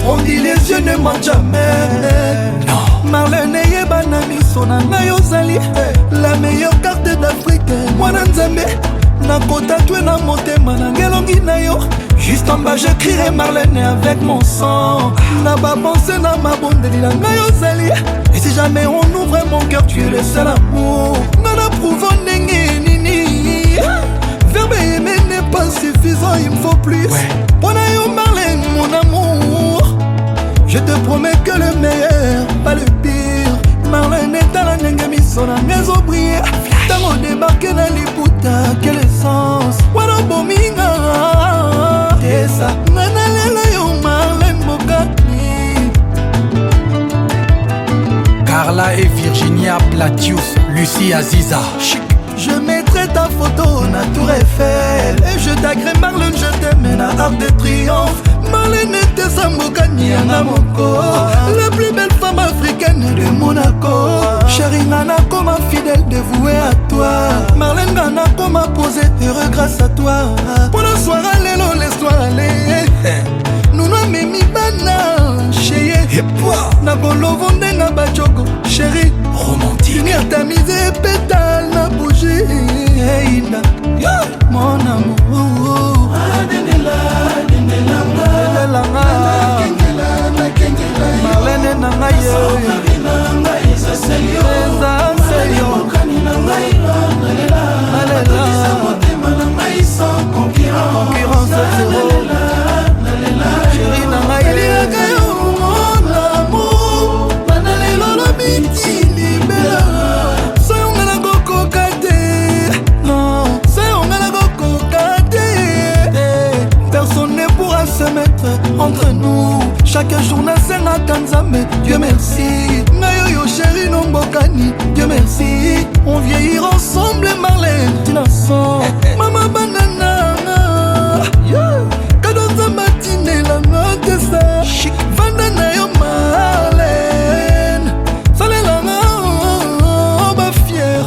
On dit les yeux ne mentent jamais. Marlène Yeba Namiso Nanga Yozali, la meilleure carte d'Afrique. Moi Nzambe, Nakota tu na motema nangelongi na yo. Juste en bas j'écrirai Marlène avec mon sang. Na ba pensé na ma bondeli Nanga Yozali. Et si jamais on ouvre mon cœur, tu es le seul amour. Nana prouve nenge nini. Verbe aimer n'est pas suffisant, il me faut plus. Pona yo Marlène mon amour. Je te promets que le meilleur, pas le pire. Marlène est à la nengami son maison brille. Tango débarqué dans les putas, quelle essence. Wana bominga Tessa, nana lela yo Marlène Bokatni. Carla et Virginia Platius, Lucie Aziza. Je mettrai ta photo na Tour Eiffel. Et je t'agrée Marlène, je t'aime na Arc de Triomphe. Marlène était Sambokani Anamoko, la plus belle femme africaine de Monaco. Chérie Nana comme un fidèle dévoué à toi. Marlène Nana comme un posé heureux grâce à toi. Pour le soir allez, laisse-toi aller. Nous nous mimi bana chérie. Na bolo vonde na bajogo. Chérie Chaque jour nasengaka nzambe, Dieu merci. Nayoyo chéri nombokani, Dieu merci. On vieillir ensemble Marlène, Tinason. Mama banana, kado nzamba tinelanga kesa. Vanda na yo Marlène, salelanga ba fier.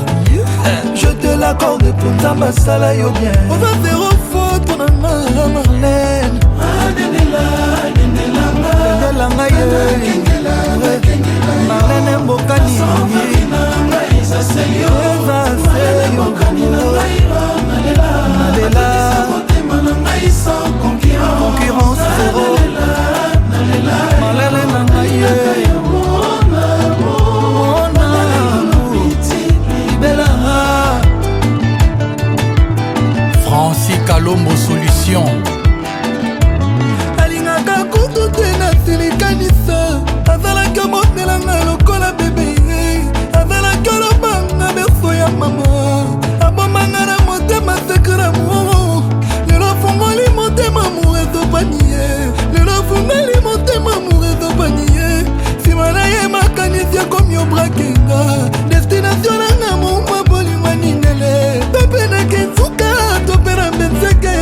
Je te l'accorde pour nzamba sala yo bien. On va faire au faute on a Marlène. Dendelanga ye Marlène mbokani eza seyo nalela concurrence zéro Marlène nanga ye Francis Kalombo Solution. Alingaka kutu te na silikanisa. Azalaka motelanga lokola bebe. Azalaka lobanga berso ya mama. Abomanga na motema sekra mo. Lelo fungoli motema mo ezopanie. Lelo fungoli motema mo ezopanie. Simana ye makanisi komi obrakenga. Destination nanga mo mabolinga ninele. Tope na kensuka tope na benseke.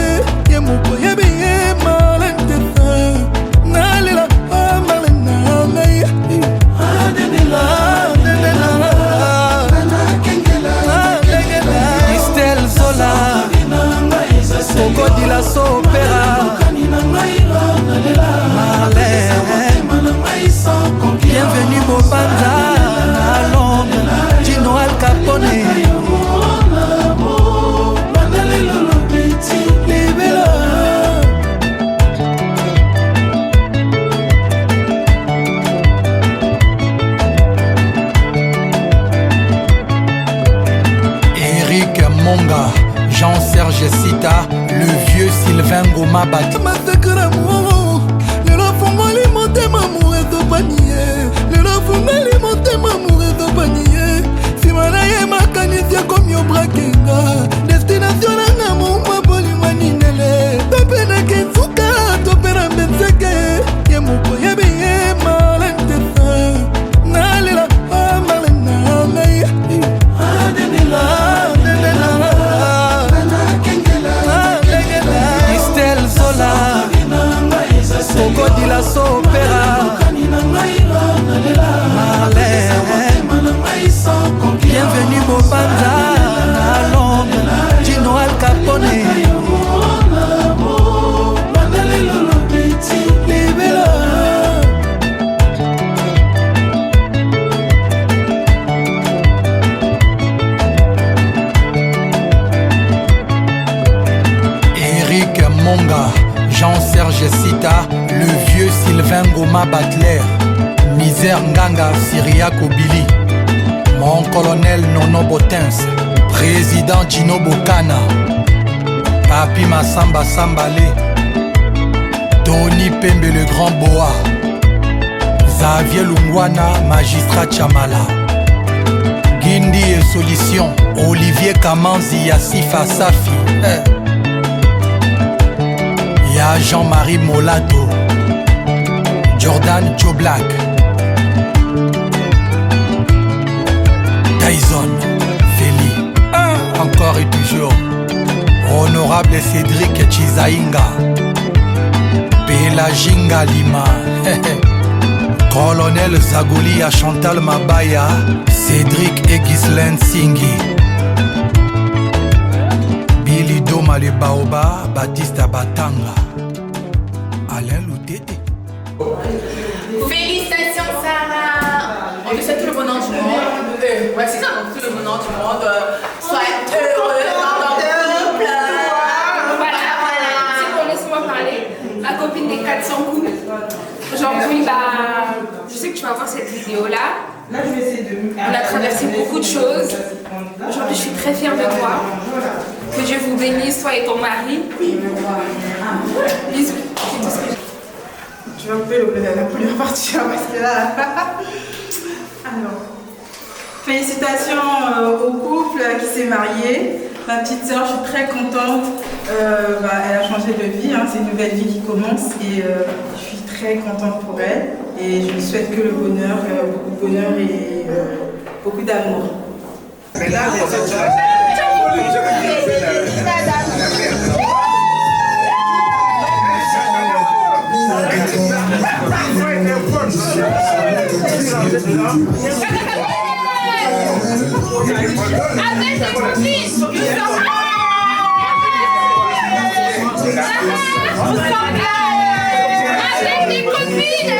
Ye moko ye biye Marlène tesa. Nalela Marlène ngai. Estelle Zola Coco di la Sopera Marlène bienvenue Bobanza à Londres Gino Al Capone Eric Monga, Jean-Serge Sita, le vieux Sylvain Goma Bat. Massacre mo, le fongoli motema mo ezopanie. Le fongoli motema mo ezopanie. Simana ye makanisi komi obrakenga. Destination nanga mo mabolinga ninele. Tope na kensuka tope na benseke. Ye moko ye biye Marlène tesa. Nalela Marlène ngai. Estelle Zola Coco di la Sopera Marlène bienvenue Bobanza à Londres Gino Al Capone Eric Monga, Jean-Serge Sita, le vieux Sylvain Goma Batler, Misère Nganga Syria Kobili, mon colonel Nono Botens, président Gino Bokana, Papi Massamba Sambale, Tony Pembe le Grand Boa, Xavier Lungwana, magistrat Chamala, Guindi et Solution, Olivier Kamanzi Yassifa Safi. Ya Jean-Marie Molato, Jordan Joe Black, Tyson, Feli, encore et toujours, honorable Cédric Chizainga, Pelajinga Lima, colonel Zagoli à Chantal Mabaya, Cédric et Ghislaine Singhi, Billy Doma le Baoba, Baptiste Batanga, Alain Loutete. Félicitations Sarah. On lui souhaite tout le bonheur du monde. Ouais, c'est ça, tout le bonheur du monde. Sois heureux dans ton couple. Voilà. C'est bon, laisse-moi parler. Ma copine des 400 coups. Aujourd'hui, je sais que tu vas voir cette vidéo-là. Là, je vais essayer de... On a traversé beaucoup de choses. Aujourd'hui, je suis très fière de toi. Que Dieu vous bénisse, toi et ton mari. Bisous. C'est tout ce que j'ai. Tu vas couper la première partie parce que là... Alors, félicitations au couple qui s'est marié. Ma petite sœur, je suis très contente. Elle a changé de vie, hein, c'est une nouvelle vie qui commence et je suis très contente pour elle. Et je lui souhaite que le bonheur, beaucoup de bonheur et beaucoup d'amour. Avec tes copines,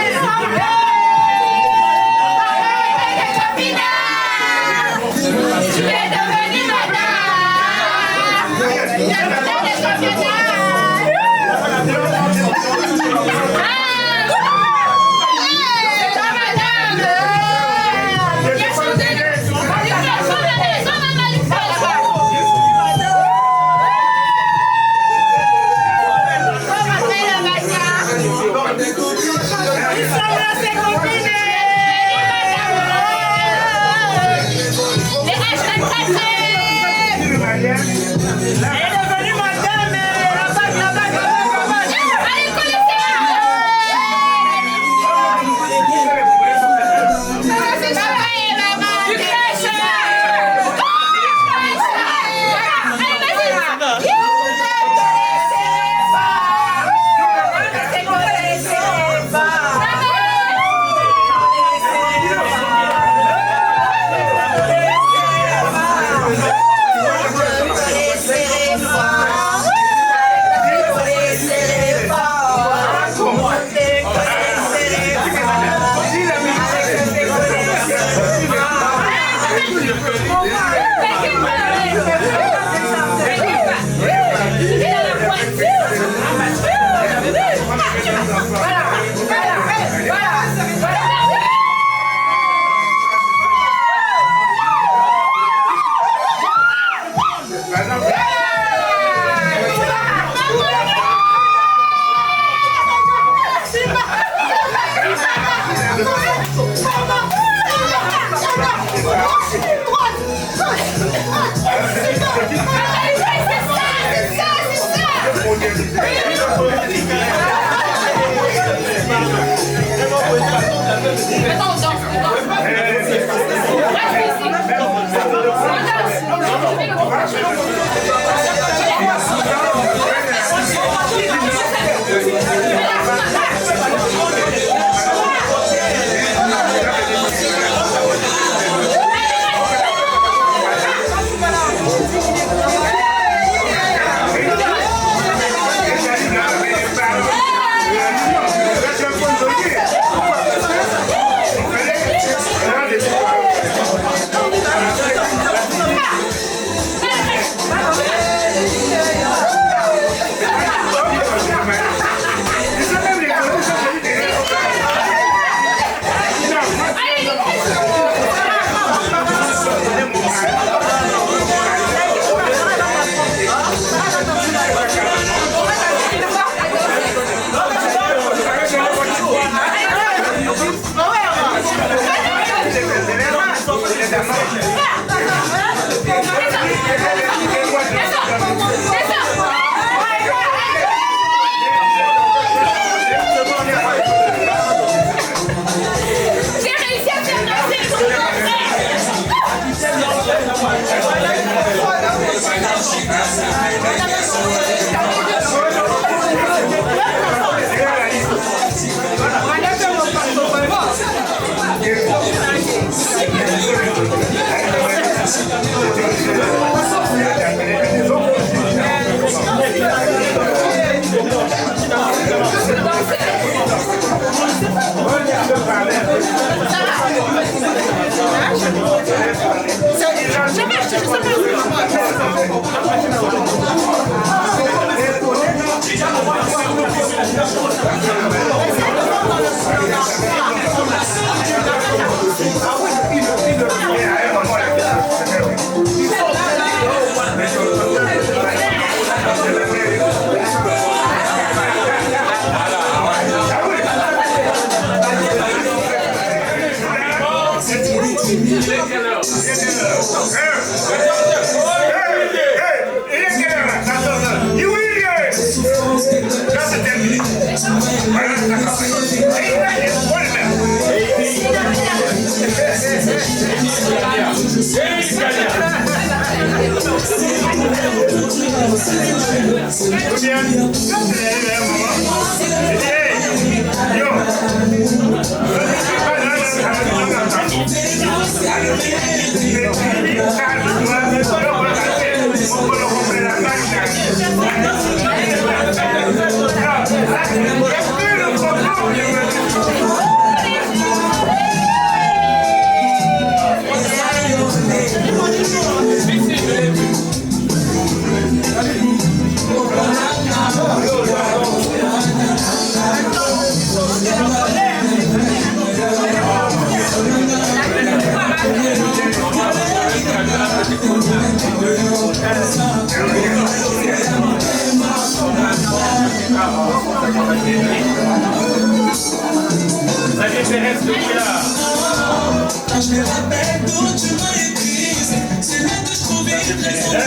Je me rappelle d'où tu m'as écrit, c'est là que je trouvais une raison.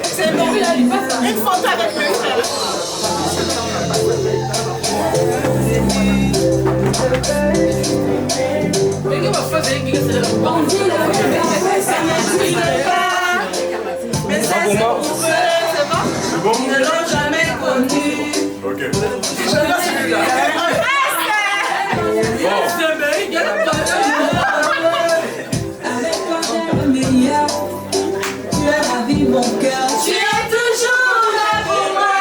C'est bon, une photo avec mes frères. Ils ne l'ont jamais connu. Je dois celui-là. Tu es la vie, mon cœur. Tu es toujours là pour moi.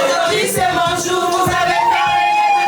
Aujourd'hui c'est mon jour, vous avez parlé de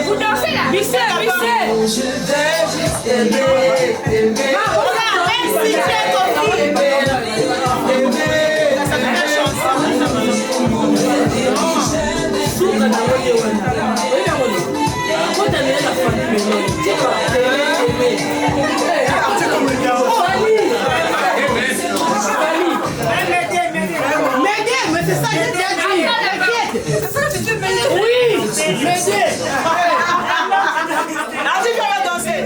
Vous dansez là. Bissé. Je vais juste aimer. Merci, mais c'est ça que tu as dit. C'est ça que tu veux m'aider. Oui, m'aider. Vas-y, viens la danser.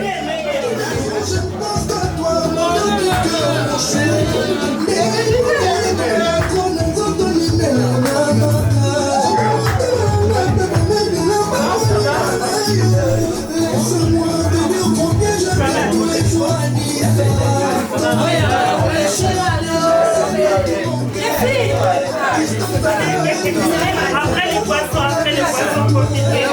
Après les poissons compliqués.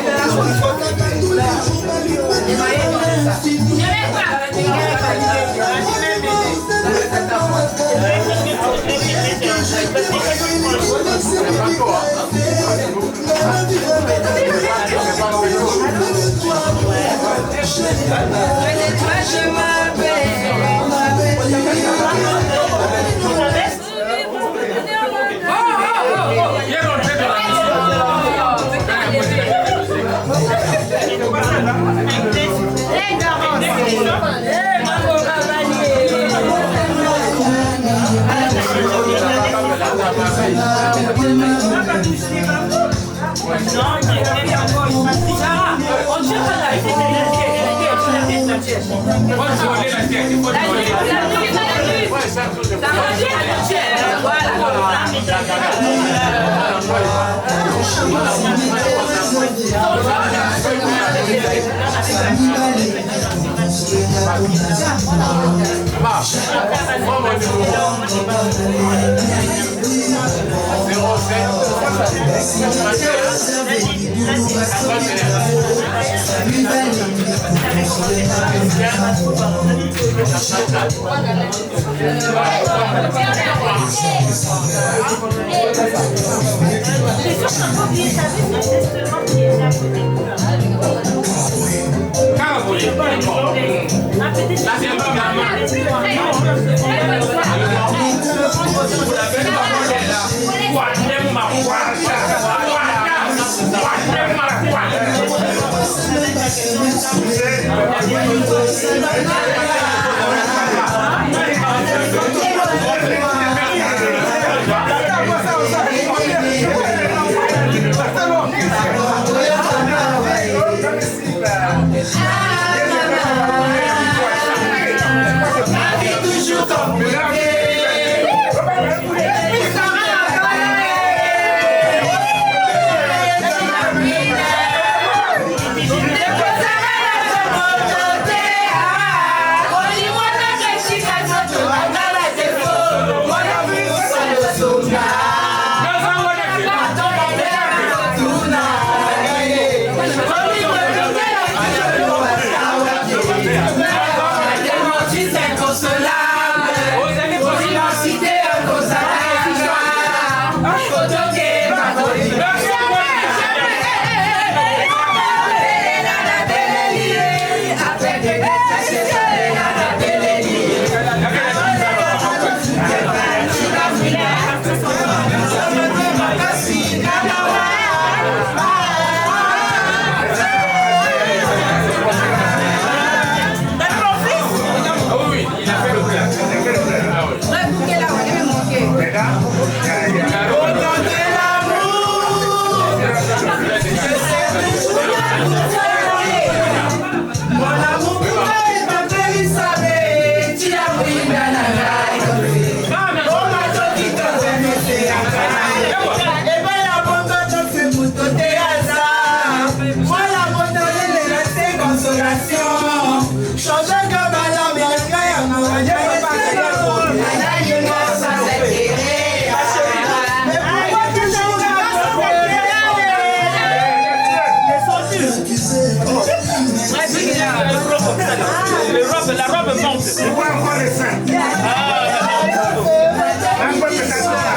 La robe monte. Tu vois encore les seins. Un peu peut-être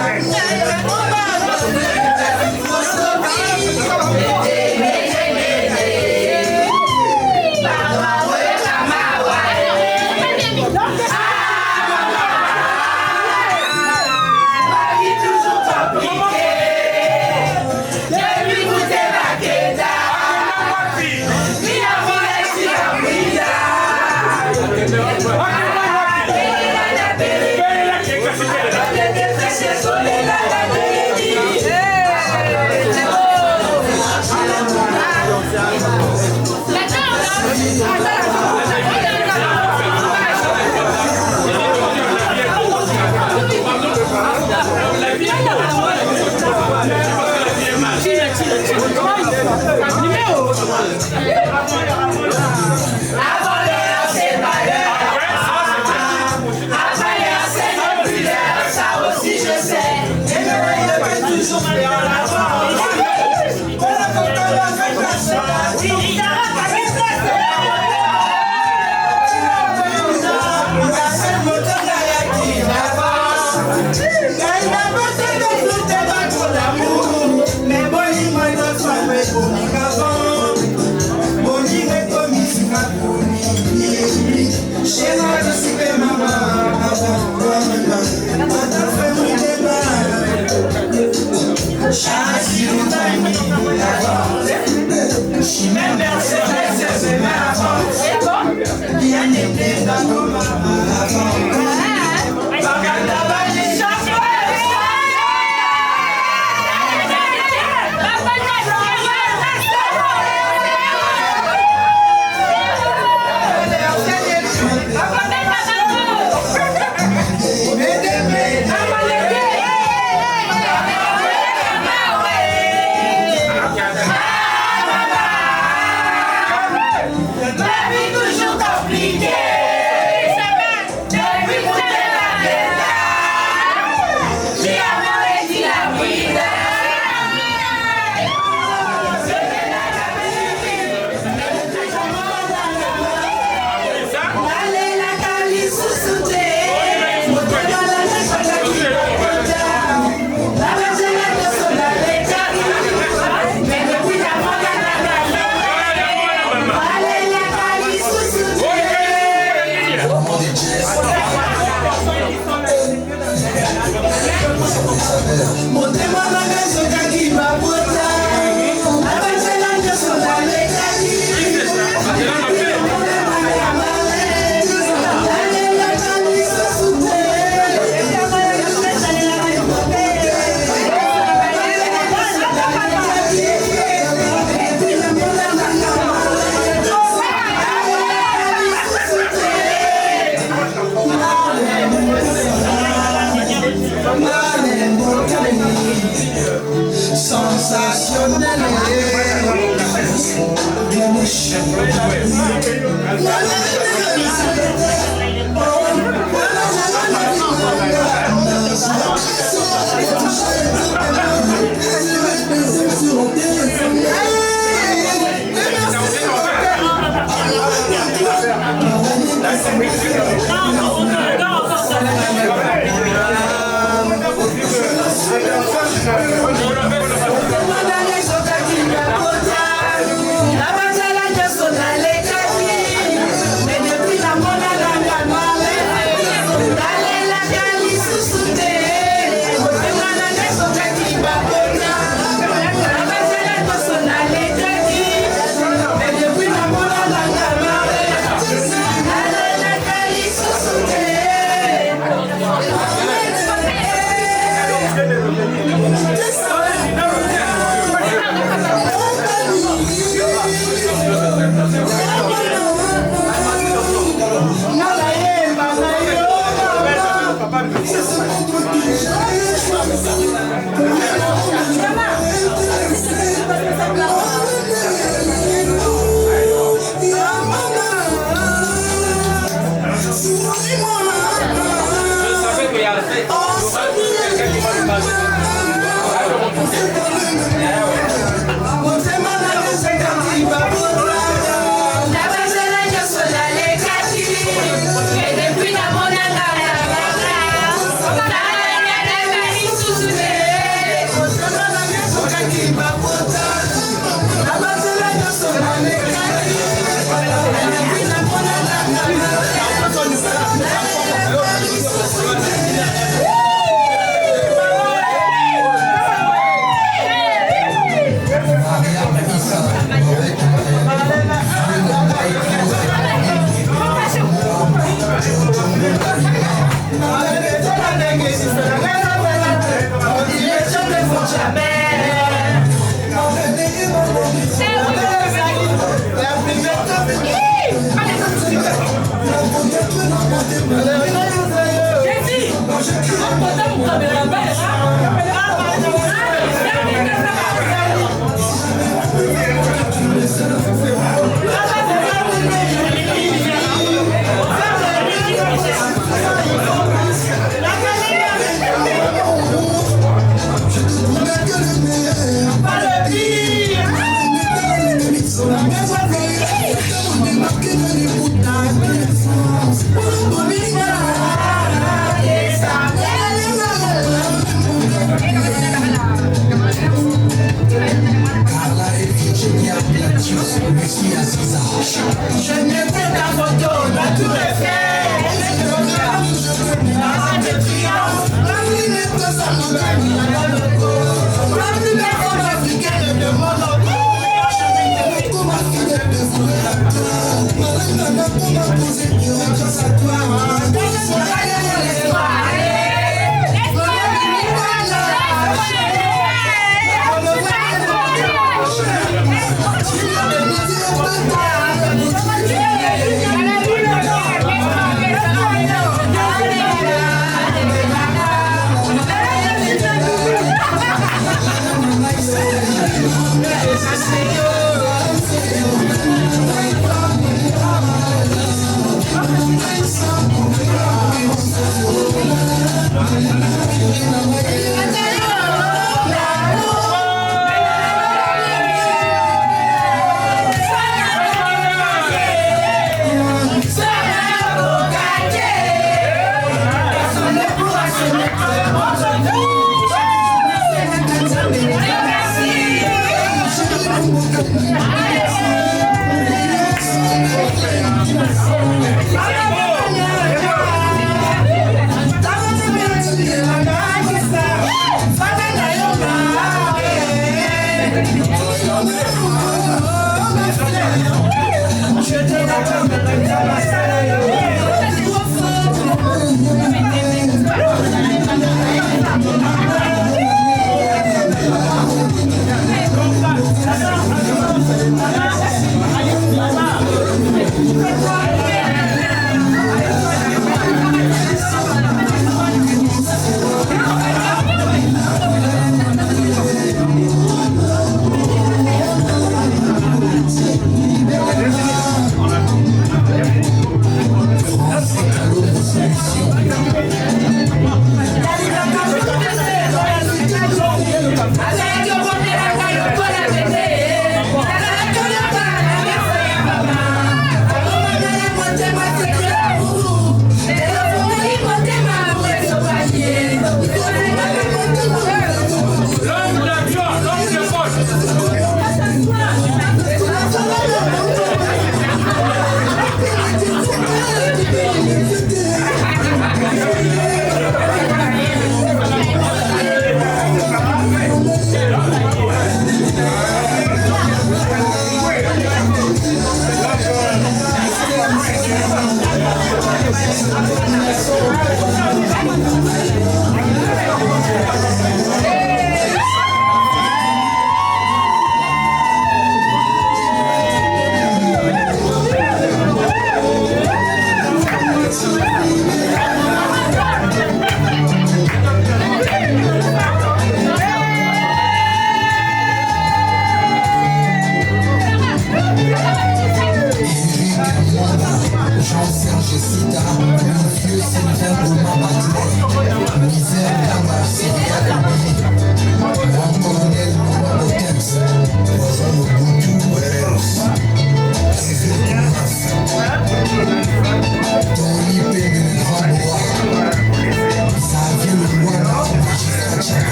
Just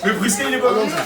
Le brisket il est pas comme ça.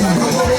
American